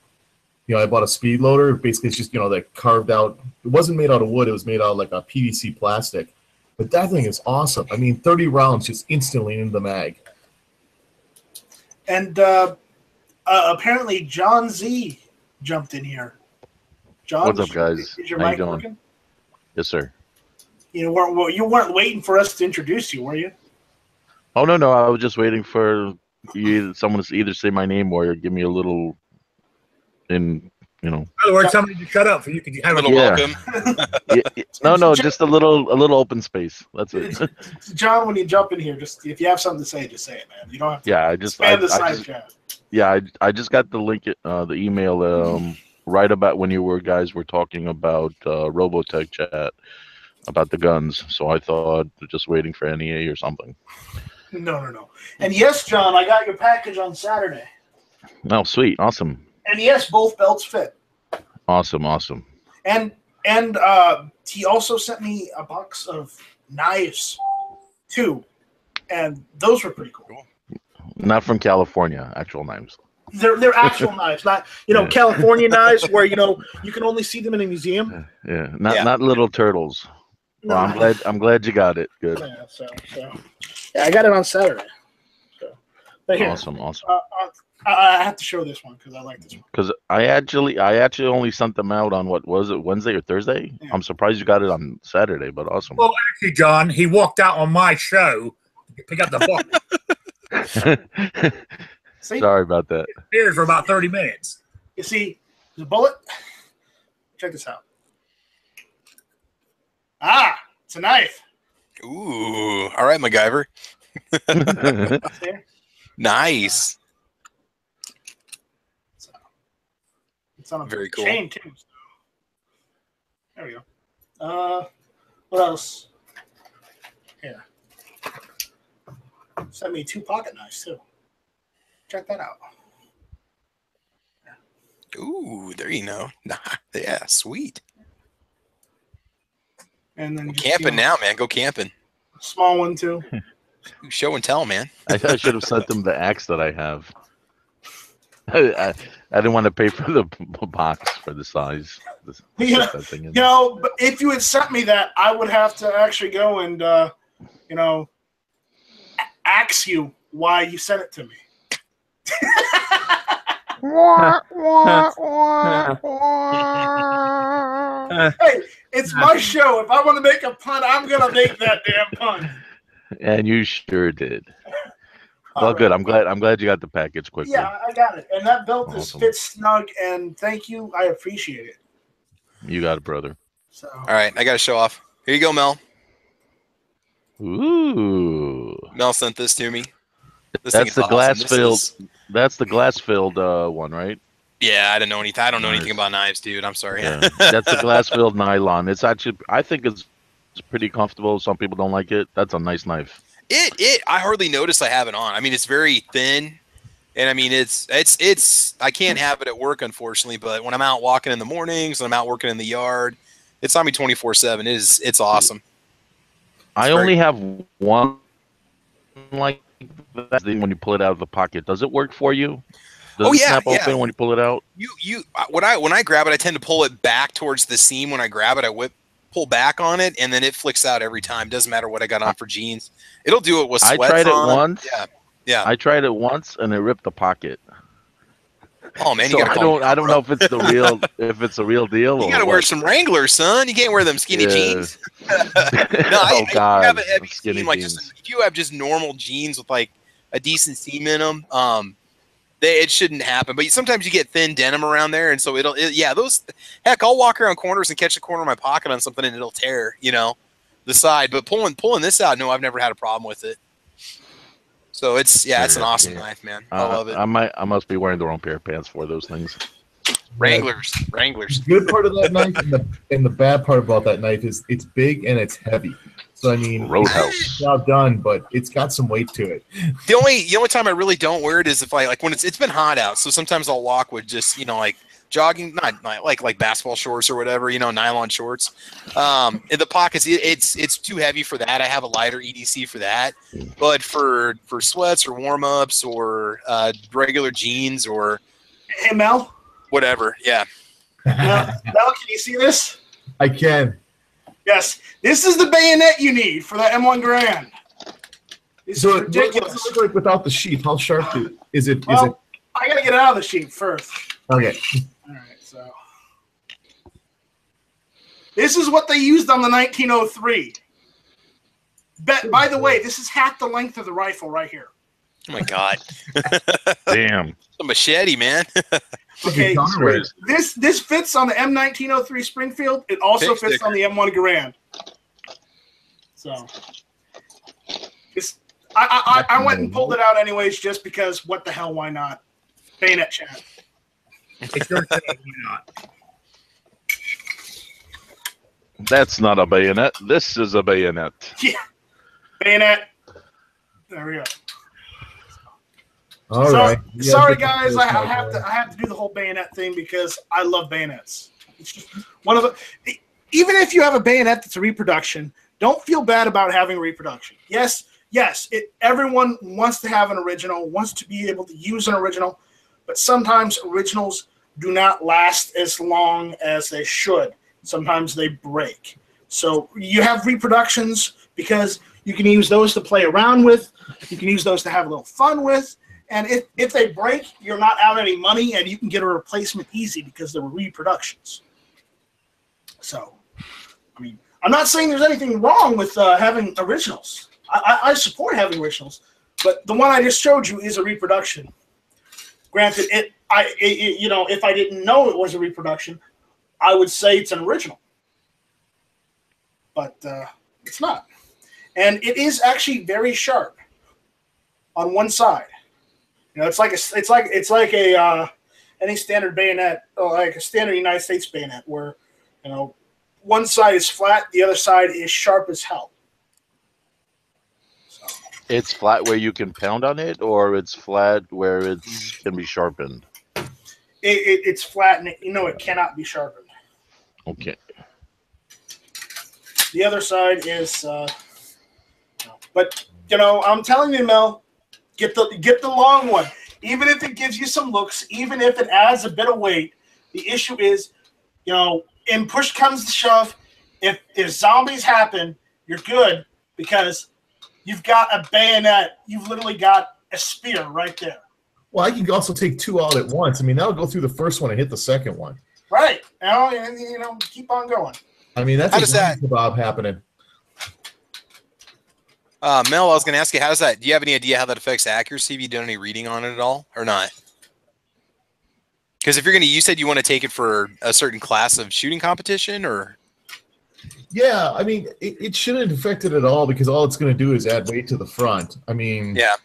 I bought a speed loader. Basically, it's just, that carved out. It wasn't made out of wood. It was made out of like a PVC plastic. But that thing is awesome. I mean, 30 rounds just instantly into the mag. And apparently John Z jumped in here. John, what's up, guys? Is your How mic you doing? working? Yes, sir. You weren't waiting for us to introduce you, were you? Oh, no. I was just waiting for someone to either say my name or give me a little In other words, somebody to shut up so you can have a little welcome. No, just a little open space. That's it. John, when you jump in here, just if you have something to say, just say it, man. You don't have to. Yeah, I just got the link, the email right about when you guys were talking about Robotech chat about the guns. So I thought just waiting for NEA or something. No. And yes, John, I got your package on Saturday. Oh, sweet. Awesome. And yes, both belts fit. Awesome. And he also sent me a box of knives too, and those were pretty cool. Not from California, actual knives. They're actual knives, not California knives where you can only see them in a museum. Yeah, not little turtles. No. Well, I'm glad you got it. Good. Yeah, so yeah, I got it on Saturday. So, but here, Awesome. I have to show this one because I like this one. Because I actually only sent them out on what was it, Wednesday or Thursday? Yeah. I'm surprised you got it on Saturday, but awesome. Well, actually, John, he walked out on my show to pick up the book. See? Sorry about that. Here for about 30 minutes. You see the bullet? Check this out. Ah, it's a knife. Ooh, all right, MacGyver. Nice. It's on a Very cool. chain too. There we go. What else? Here. Sent me 2 pocket knives too. Check that out. Ooh, there you go. Yeah, sweet. And then just, Camping now, man. Go camping. Small one too. Show and tell, man. I should have sent them the axe that I have. I didn't want to pay for the box for the size. Yeah. But if you had sent me that, I would have to actually go and ask you why you sent it to me. Hey, it's my show. If I want to make a pun, I'm gonna make that damn pun. And you sure did. Well, good. I'm glad you got the package quickly. Yeah, I got it. And that belt Awesome. fits snug, and thank you. I appreciate it. You got it, brother. So, All right, I got to show off. Here you go, Mel. Ooh. Mel sent this to me. This thing That's is the awesome. glass This filled. is- That's the glass filled one, right? Yeah, I don't know anything. I don't know anything Nice. about knives, dude. I'm sorry. Yeah. That's the glass filled nylon. It's actually, I think it's pretty comfortable. Some people don't like it. That's a nice knife. I hardly notice I have it on. I mean, it's very thin, and I mean, it's. I can't have it at work, unfortunately. But when I'm out walking in the mornings, when I'm out working in the yard, it's on me 24/7. It's awesome. I only have one like that thing when you pull it out of the pocket. Does it work for you? Does it snap open when you pull it out? When I grab it, I tend to pull it back towards the seam. When I grab it, I pull back on it, and then it flicks out every time. Doesn't matter what I got on for jeans. It'll do it with sweats. I tried it on. once. Yeah. I tried it once, and it ripped the pocket. Oh man, So you gotta I don't know if it's the real deal. You gotta wear some Wranglers, son. You can't wear them skinny jeans. Oh God, if you have a heavy skinny seam, like jeans. if you have just normal jeans with like a decent seam in them, it shouldn't happen. But sometimes you get thin denim around there, and so those. Heck, I'll walk around corners and catch the corner of my pocket on something, and it'll tear, the side. But pulling this out, no, I've never had a problem with it. So it's an awesome knife, man. I love it. I must be wearing the wrong pair of pants for those things. Wranglers. The good part of that knife and the bad part about that knife is it's big and it's heavy. So I mean, Roadhouse. Job done, but it's got some weight to it. The only time I really don't wear it is if when it's been hot out. So sometimes I'll walk with just like jogging, not like basketball shorts or whatever, nylon shorts. In the pockets, it's too heavy for that. I have a lighter EDC for that. But for sweats or warm ups or regular jeans or hey Mel, whatever, yeah. Mel, can you see this? I can. Yes, this is the bayonet you need for the M1 Grand. This So is ridiculous. what does it look like without the sheath? How sharp is it? I gotta get it out of the sheath first. Okay. All right, so this is what they used on the 1903. By the way, this is half the length of the rifle right here. Oh my God. Damn. A machete, man. Okay, this fits on the M1903 Springfield. It also fits on the M1 Garand. So, I went and pulled it out anyways, just because. What the hell? Why not? Bayonet chat. It's your thing, why not? That's not a bayonet. This is a bayonet. Yeah, bayonet. There we go. All right. Sorry, guys. I have to do the whole bayonet thing because I love bayonets. It's just one of the. Even if you have a bayonet that's a reproduction, don't feel bad about having a reproduction. Yes, everyone wants to have an original, wants to be able to use an original, but sometimes originals do not last as long as they should. Sometimes they break. So you have reproductions because you can use those to play around with. You can use those to have a little fun with. And if they break, you're not out any money, and you can get a replacement easy because they're reproductions. So, I mean, I'm not saying there's anything wrong with having originals. I support having originals, but the one I just showed you is a reproduction. Granted, if I didn't know it was a reproduction, I would say it's an original, but it's not. And it is actually very sharp on one side. You know, it's like any standard bayonet, like a standard United States bayonet, where one side is flat, the other side is sharp as hell. So. It's flat where you can pound on it, or it's flat where it can be sharpened. It's flat, and it cannot be sharpened. Okay. The other side is, but I'm telling you, Mel, get the long one. Even if it gives you some looks, even if it adds a bit of weight, the issue is, in push comes to shove, if zombies happen, you're good because you've got a bayonet. You've literally got a spear right there. Well, I can also take two out at once. I mean, that'll go through the first one and hit the second one. Right. Keep on going. I mean, that's a kebab happening. Mel, I was going to ask you, do you have any idea how that affects accuracy? Have you done any reading on it at all or not? Because if you said you want to take it for a certain class of shooting competition, or? Yeah, I mean, it shouldn't affect it at all because all it's going to do is add weight to the front. I mean, yeah,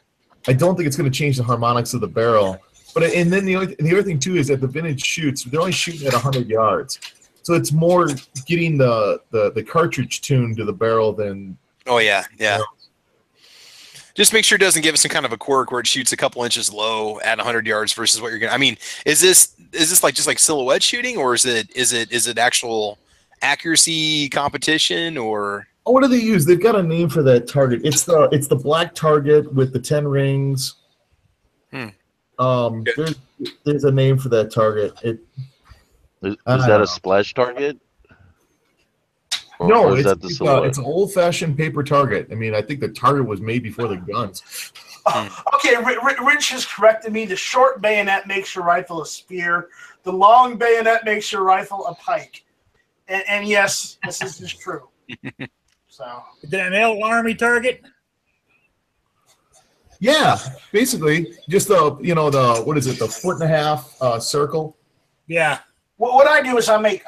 I don't think it's going to change the harmonics of the barrel. And then the other thing too is that the vintage shoots, they're only shooting at 100 yards, so it's more getting the cartridge tuned to the barrel than. Oh yeah. Just make sure it doesn't give us some kind of a quirk where it shoots a couple inches low at 100 yards versus what you're going to. I mean, is this just like silhouette shooting, or is it actual accuracy competition, or? Oh, what do they use? They've got a name for that target. It's the black target with the 10 rings. There's a name for that target. Is that a splash target? No, it's an old-fashioned paper target. I mean, I think the target was made before the guns. Okay, Rich has corrected me. The short bayonet makes your rifle a spear. The long bayonet makes your rifle a pike. And yes, this is true. So, is that an L Army target? Yeah, basically, just the what is it? The 1.5 circle. Yeah. What I do is I make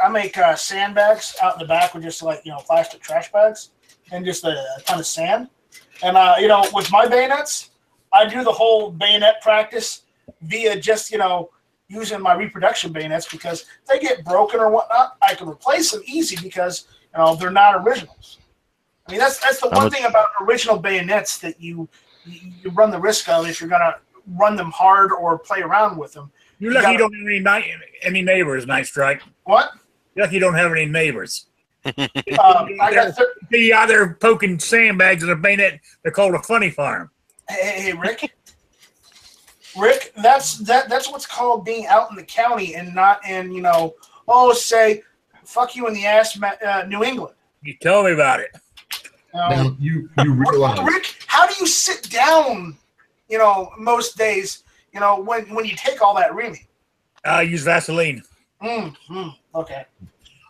sandbags out in the back with just plastic trash bags and just a ton of sand. And with my bayonets, I do the whole bayonet practice via just using my reproduction bayonets because if they get broken or whatnot, I can replace them easy because they're not originals. I mean that's the one thing about original bayonets that you run the risk of if you're gonna run them hard or play around with them. You're lucky you don't have any neighbors, Night Strike. What? You're lucky you don't have any neighbors. Be out there poking sandbags in a bayonet. They're called a funny farm. Hey, Rick. Rick, that's what's called being out in the county and not in say fuck you in the ass, New England. You tell me about it. Now you realize, Rick, how do you sit down? Most days. When you take all that reaming. I use Vaseline. Okay.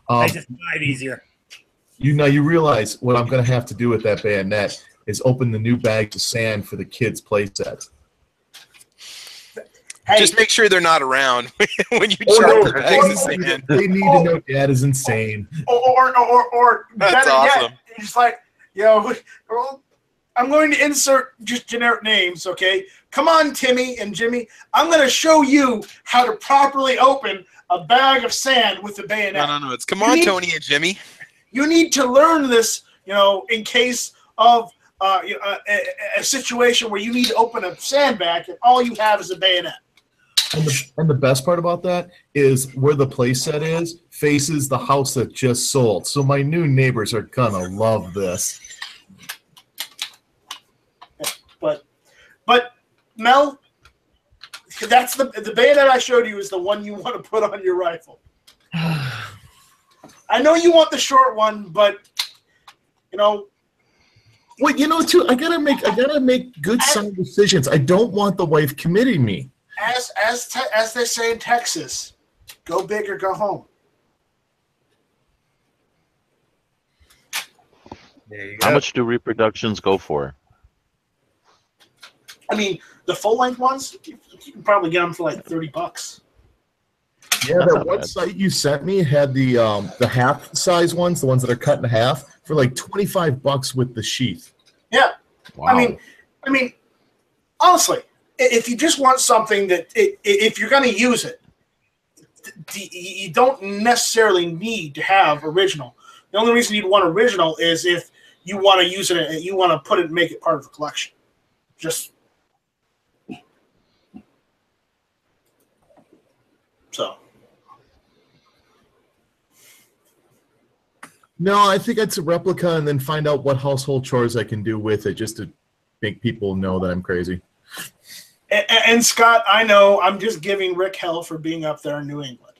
I just ride easier. You realize what I'm going to have to do with that bayonet is open the new bags of sand for the kids' playset. Hey. Just make sure they're not around when you drop the bags of sand. They need to know Dad is insane. Or that's better awesome. Yet, it's like, I'm going to insert just generic names, okay? Come on, Timmy and Jimmy. I'm going to show you how to properly open a bag of sand with a bayonet. No. It's come on, Tony and Jimmy. You need to learn this, in case of a situation where you need to open a sandbag and all you have is a bayonet. And the best part about that is where the playset is faces the house that just sold. So my new neighbors are gonna love this. But Mel, that's the bayonet I showed you is the one you want to put on your rifle. I know you want the short one, but Well, too, I gotta make good sound decisions. I don't want the wife committing me. As they say in Texas, go big or go home. There you go. How much do reproductions go for? I mean, the full-length ones, you can probably get them for like $30. Yeah, that one site you sent me had the half-size ones, the ones that are cut in half, for like $25 with the sheath. Yeah. Wow. I mean, honestly, if you just want something that, if you're going to use it, you don't necessarily need to have original. The only reason you'd want original is if you want to use it and you want to put it and make it part of the collection. Just so. No, I think it's a replica and then find out what household chores I can do with it just to make people know that I'm crazy. And Scott, I know I'm just giving Rick hell for being up there in New England.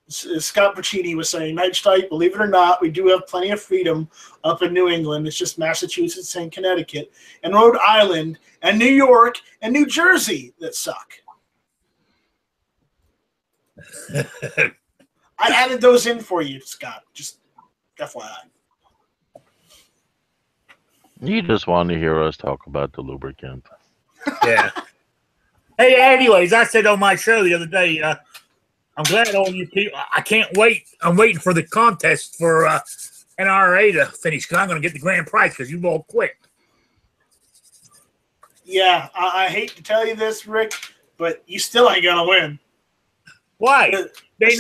Scott Puccini was saying, Nightstight, believe it or not, we do have plenty of freedom up in New England. It's just Massachusetts and Connecticut and Rhode Island and New York and New Jersey that suck. I added those in for you, Scott. Just FYI. You just want to hear us talk about the lubricant. Yeah. Hey, anyways, I said on my show the other day, I'm glad all you people. I can't wait. I'm waiting for the contest for NRA to finish because I'm going to get the grand prize because you all quit. Yeah, I hate to tell you this, Rick, but you still ain't gonna win. Why? There's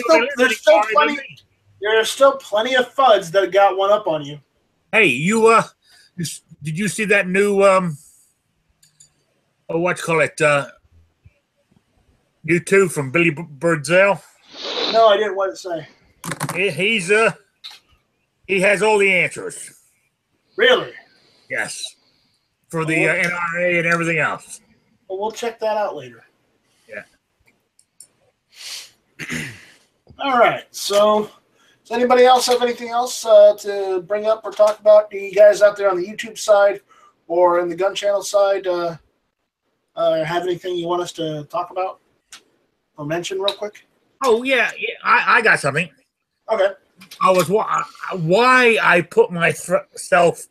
still plenty of fuds that got one up on you. Hey, did you see that new YouTube from Billy Birdsell? No, I didn't want to say. He has all the answers. Really? Yes. For the NRA and everything else. Well, we'll check that out later. Yeah. All right. So, does anybody else have anything else to bring up or talk about? Do you guys out there on the YouTube side or in the gun channel side have anything you want us to talk about or mention real quick? Oh, yeah. I got something. Okay. Why I put myself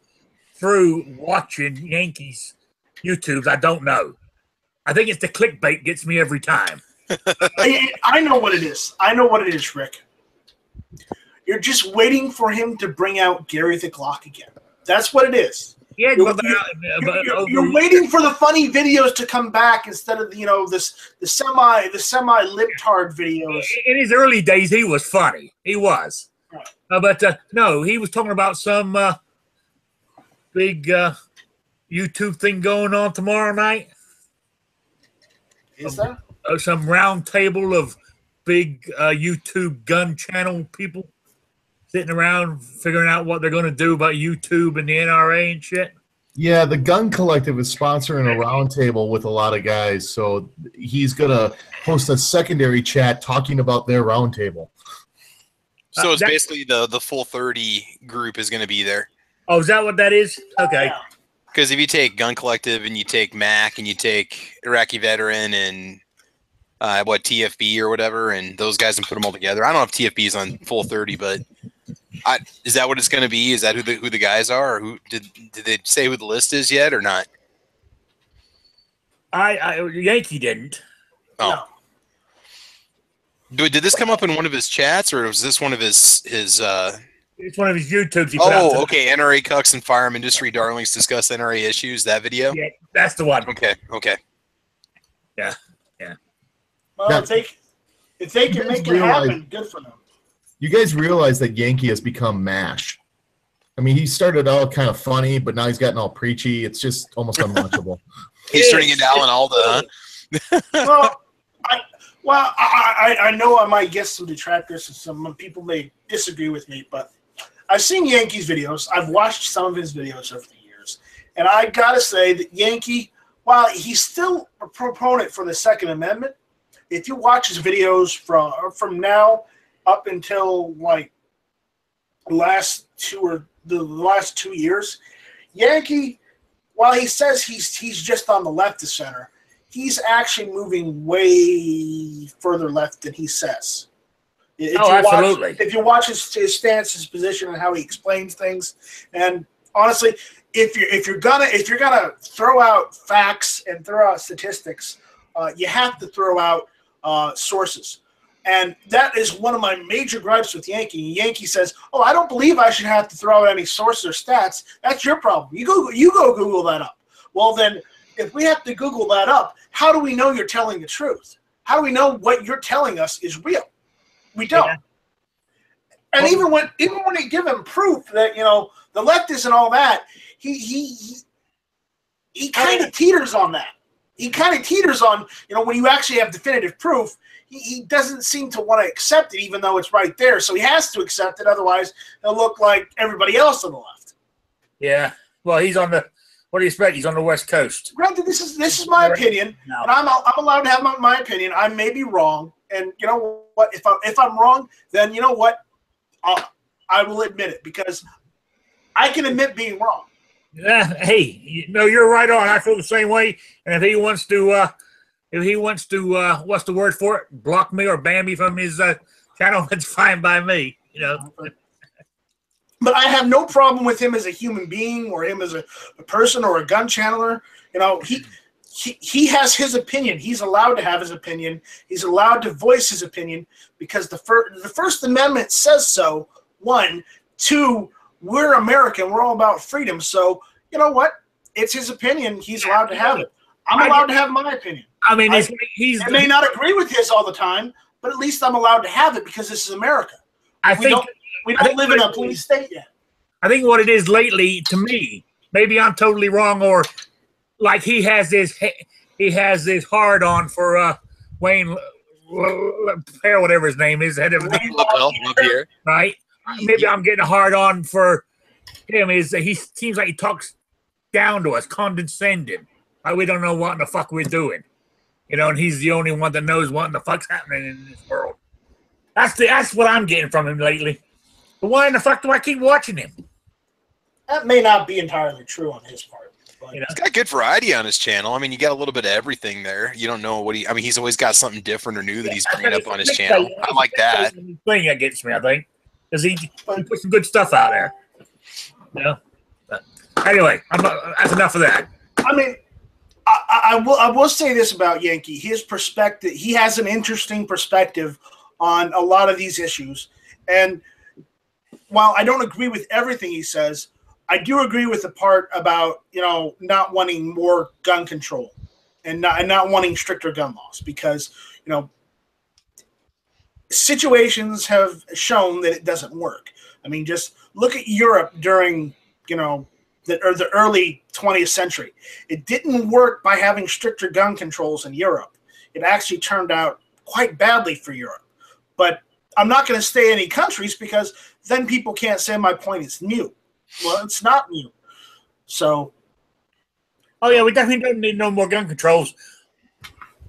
through watching Yankees YouTubes, I don't know. I think it's the clickbait gets me every time. I know what it is. I know what it is, Rick. You're just waiting for him to bring out Gary the Glock again. That's what it is. Yeah, you're waiting for the funny videos to come back instead of the semi libtard videos. In his early days, he was funny. He was, right. But no, he was talking about some big YouTube thing going on tomorrow night. Is there? Some round table of big YouTube gun channel people sitting around figuring out what they're going to do about YouTube and the NRA and shit. Yeah, the Gun Collective is sponsoring a roundtable with a lot of guys, so he's going to host a secondary chat talking about their roundtable. So it's basically the full 30 group is going to be there. Oh, is that what that is? Okay. Because if you take Gun Collective and you take Mac and you take Iraqi Veteran and TFB or whatever, and those guys and put them all together. I don't know if TFB is on full 30, but is that what it's going to be? Is that who the guys are, or who did they say who the list is yet or not? Yankee didn't. Oh. No. Did this come up in one of his chats, or was this one of his? It's one of his YouTubes. He put out okay. NRA cucks and firearm industry darlings discuss NRA issues. That video. Yeah, that's the one. Okay. Yeah. Well, if they can make it happen, good for them. You guys realize that Yankee has become MASH. I mean, he started out kind of funny, but now he's gotten all preachy. It's just almost unwatchable. He's turning into Alan Alda, huh? I know I might get some detractors and some people may disagree with me, but I've seen Yankee's videos. I've watched some of his videos over the years. And I got to say that Yankee, while he's still a proponent for the Second Amendment, if you watch his videos from now up until like the last 2 years, Yankee, while he says he's just on the left of center, he's actually moving way further left than he says. Absolutely. If you watch his stance, his position, and how he explains things, and honestly, if you're gonna throw out facts and throw out statistics, you have to throw out sources. And that is one of my major gripes with Yankee. Yankee says, "Oh, I don't believe I should have to throw out any sources or stats. That's your problem. You go Google that up." Well, then, if we have to Google that up, how do we know you're telling the truth? How do we know what you're telling us is real? We don't. Yeah. And even when you give him proof that the left isn't all that, he kind of teeters on that. He kind of teeters on when you actually have definitive proof. He doesn't seem to want to accept it, even though it's right there. So he has to accept it, otherwise he'll look like everybody else on the left. Yeah. Well, he's on the. What do you expect? He's on the West Coast. Granted, this is my opinion, and I'm allowed to have my opinion. I may be wrong, and you know what? If I'm wrong, then you know what? I will admit it, because I can admit being wrong. Yeah. Hey, you're right on. I feel the same way. And if he wants to, what's the word for it? Block me or ban me from his channel, it's fine by me. But I have no problem with him as a human being, or him as a person, or a gun channeler. He has his opinion. He's allowed to have his opinion. He's allowed to voice his opinion, because the First Amendment says so. 1, 2, we're American. We're all about freedom. So you know what? It's his opinion. He's allowed to have it. I'm allowed to have my opinion. I mean, I may not agree with his all the time, but at least I'm allowed to have it, because this is America. We don't live in a police state yet. I think what it is lately, to me, maybe I'm totally wrong, or like he has this hard on for Wayne Pear, whatever his name is, head of the right. Maybe I'm getting a hard on for him. Is he seems like he talks down to us, condescending. Like we don't know what in the fuck we're doing, and he's the only one that knows what in the fuck's happening in this world. That's what I'm getting from him lately. But why in the fuck do I keep watching him? That may not be entirely true on his part. But, He's got good variety on his channel. I mean, you got a little bit of everything there. You don't know what he's always got something different or new that he's bringing up on his channel. I like that. Thing that gets me, I think, because he puts some good stuff out there. But anyway, that's enough of that. I mean, I will say this about Yankee. His perspective, he has an interesting perspective on a lot of these issues. And while I don't agree with everything he says, I do agree with the part about, not wanting more gun control and not wanting stricter gun laws, because, situations have shown that it doesn't work. I mean, just look at Europe during, the early 20th century. It didn't work by having stricter gun controls in Europe. It actually turned out quite badly for Europe. But I'm not going to stay any countries, because then people can't say my point is mute. Well, it's not mute. So. Oh, yeah, we definitely don't need no more gun controls.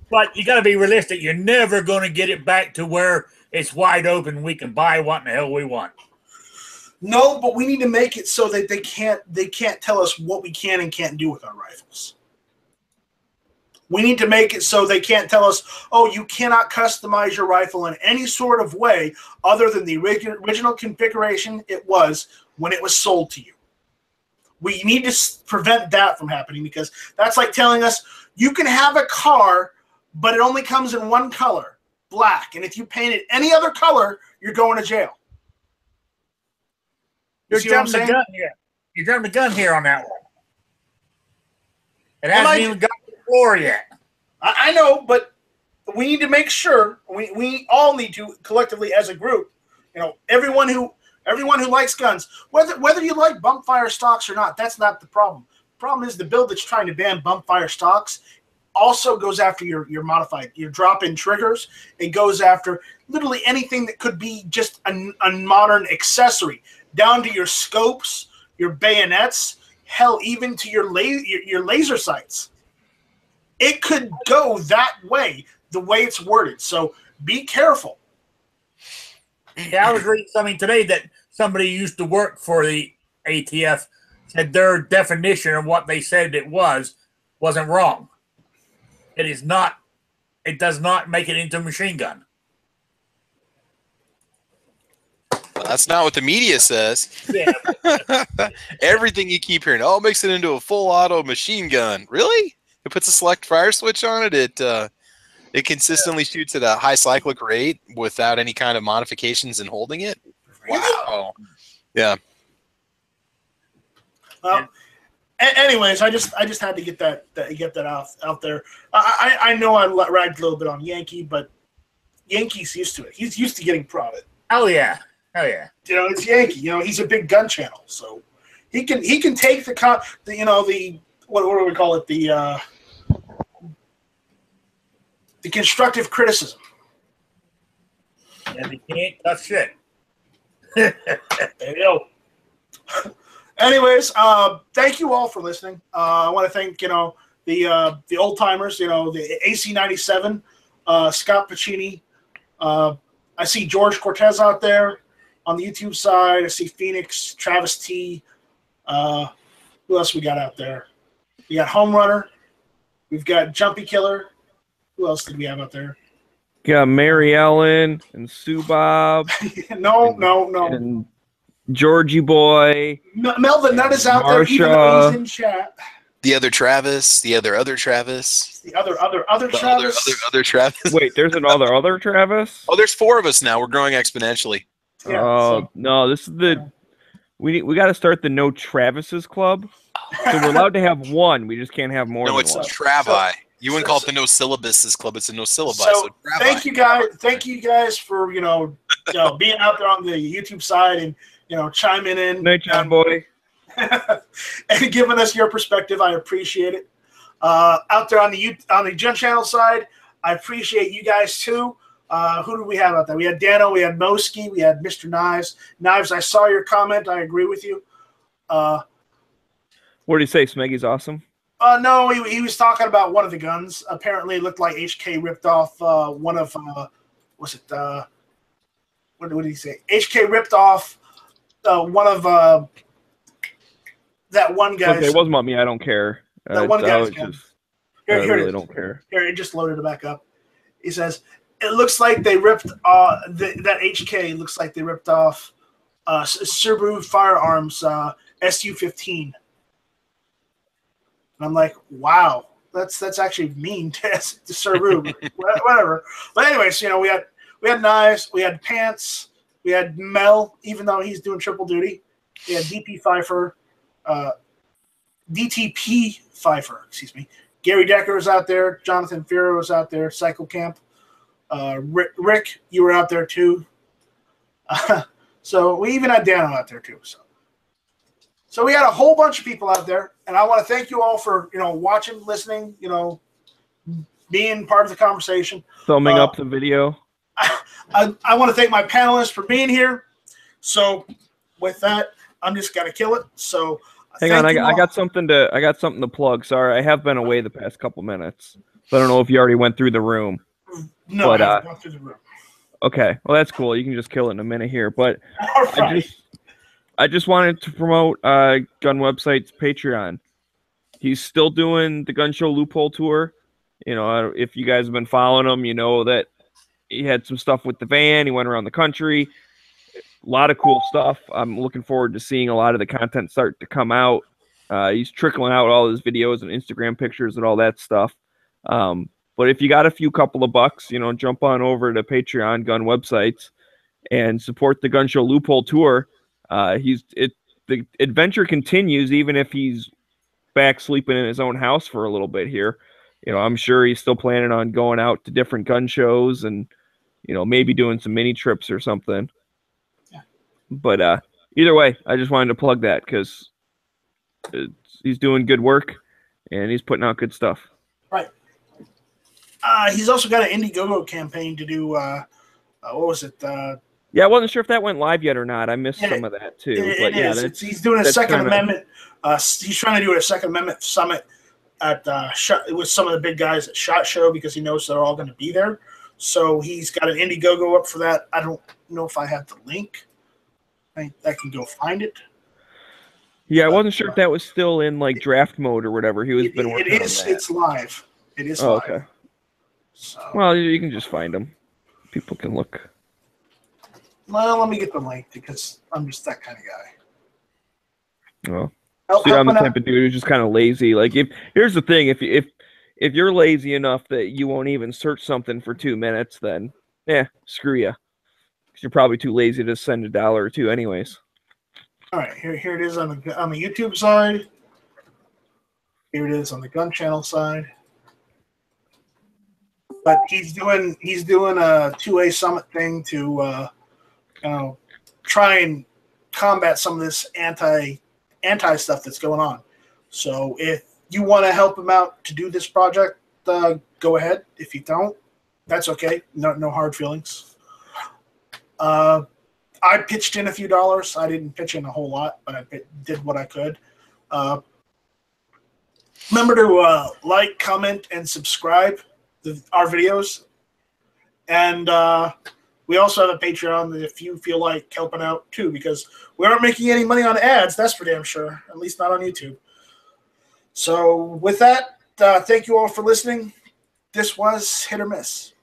But you got to be realistic. You're never going to get it back to where it's wide open. We can buy what in the hell we want. No, but we need to make it so that they can't tell us what we can and can't do with our rifles. We need to make it so they can't tell us, oh, you cannot customize your rifle in any sort of way other than the original configuration it was when it was sold to you. We need to prevent that from happening, because that's like telling us you can have a car, but it only comes in one color, black. And if you paint it any other color, you're going to jail. You're jumping the gun here. You're jumping the gun here on that one. It hasn't even got to the floor yet. I know, but we need to make sure, we all need to collectively as a group, everyone who, Everyone who likes guns, whether you like bump fire stocks or not, that's not the problem. The problem is the bill that's trying to ban bump fire stocks also goes after your modified, your drop-in triggers. It goes after literally anything that could be just a modern accessory, down to your scopes, your bayonets, hell, even to your laser sights. It could go that way, the way it's worded. So be careful. Yeah, I was reading something today that somebody who used to work for the ATF said their definition of what they said it wasn't wrong. It is not. It does not make it into a machine gun. Well, that's not what the media says. Yeah. Everything you keep hearing, oh, it makes it into a full auto machine gun. Really? It puts a select fire switch on it. It consistently shoots at a high cyclic rate without any kind of modifications in holding it. Wow. Yeah. Well, anyways, I just had to get that out there. I know I ragged a little bit on Yankee, but Yankee's used to it. He's used to getting prodded. Oh yeah. Oh yeah. You know, it's Yankee. You know, he's a big gun channel, so he can take the what do we call it, the constructive criticism. And he can't touch shit. There you go. Anyways, thank you all for listening. I want to thank the old timers, the AC97, Scott Pacini. I see George Cortez out there on the YouTube side. I see Phoenix, Travis T. Who else we got out there? We got Home Runner. We've got Jumpy Killer. Who else did we have out there? Got Mary Ellen and Sue Bob. No. And Georgie Boy. Melvin Nutt is out there, even though he's in chat. The other Travis. The other Travis. The other Travis. Other Travis. Wait, there's another Travis? Oh, there's 4 of us now. We're growing exponentially. Yeah, no, this is the we got to start the No Travises Club. So we're allowed to have one. We just can't have more than one. No, it's a Travi. You wouldn't call it the No Syllabuses Club. It's a No Syllabi. So thank you guys for being out there on the YouTube side and chiming in. Night, John boy. And giving us your perspective. I appreciate it. Out there on the Gen Channel side, I appreciate you guys too. Who do we have out there? We had Dano, we had Moski, we had Mr. Knives. Knives, I saw your comment. I agree with you. What did he say? Smeggy's awesome? No, he was talking about one of the guns. Apparently, it looked like HK ripped off one of what did he say? HK ripped off one of that one guy. Okay, it wasn't me. I don't care. That one guy's gun. I really don't care. Here, it just loaded it back up. He says, it looks like they ripped that HK looks like they ripped off Subaru Firearms SU-15. And I'm like, wow, that's actually mean to Subaru. Whatever. But anyways, we had Knives, we had Pants, we had Mel, even though he's doing triple duty. We had DP Pfeiffer, DTP Pfeiffer, excuse me. Gary Decker was out there. Jonathan Fuhrer was out there. Cycle Camp. Rick, you were out there too. So we even had Dano out there too. So we had a whole bunch of people out there, and I want to thank you all for watching, listening, being part of the conversation. Thumbing up the video. I want to thank my panelists for being here. So with that, I'm just gonna kill it. So hang on, I got something to plug. Sorry, I have been away the past couple minutes. So I don't know if you already went through the room. No, but, I haven't gone through the room. Okay, well that's cool. You can just kill it in a minute here. But all right. I just wanted to promote Gun Website's Patreon. He's still doing the Gun Show Loophole Tour. If you guys have been following him, you know that he had some stuff with the van. He went around the country. A lot of cool stuff. I'm looking forward to seeing a lot of the content start to come out. He's trickling out all his videos and Instagram pictures and all that stuff. But if you got a couple of bucks, jump on over to Patreon Gun Websites and support the Gun Show Loophole Tour. The adventure continues even if he's back sleeping in his own house for a little bit here. I'm sure he's still planning on going out to different gun shows and maybe doing some mini trips or something. Yeah. But either way, I just wanted to plug that because he's doing good work and he's putting out good stuff. Right. He's also got an Indiegogo campaign to do. What was it? Yeah, I wasn't sure if that went live yet or not. I missed some of that too. But yeah, he's doing a Second Amendment. He's trying to do a Second Amendment summit at with some of the big guys at SHOT Show because he knows they're all going to be there. So he's got an Indiegogo up for that. I don't know if I have the link. I can go find it. Yeah, I wasn't sure if that was still in like draft mode or whatever. He was been working on that. It's live. It is live. Okay. So, well, you can just find them. People can look. Well, let me get the link because I'm just that kind of guy. Well, see, I'm the type of dude who's just kind of lazy. Like, here's the thing: if you're lazy enough that you won't even search something for 2 minutes, then screw you. Because you're probably too lazy to send $1 or $2, anyways. All right, here it is on the YouTube side. Here it is on the gun channel side. But he's doing a 2A summit thing to try and combat some of this anti stuff that's going on. So if you want to help him out to do this project, go ahead. If you don't, that's okay. No hard feelings. I pitched in a few dollars. I didn't pitch in a whole lot, but I did what I could. Remember to like, comment, and subscribe our videos. And we also have a Patreon if you feel like helping out too, because we aren't making any money on ads. That's for damn sure. At least not on YouTube. So with that, thank you all for listening. This was Hit or Miss.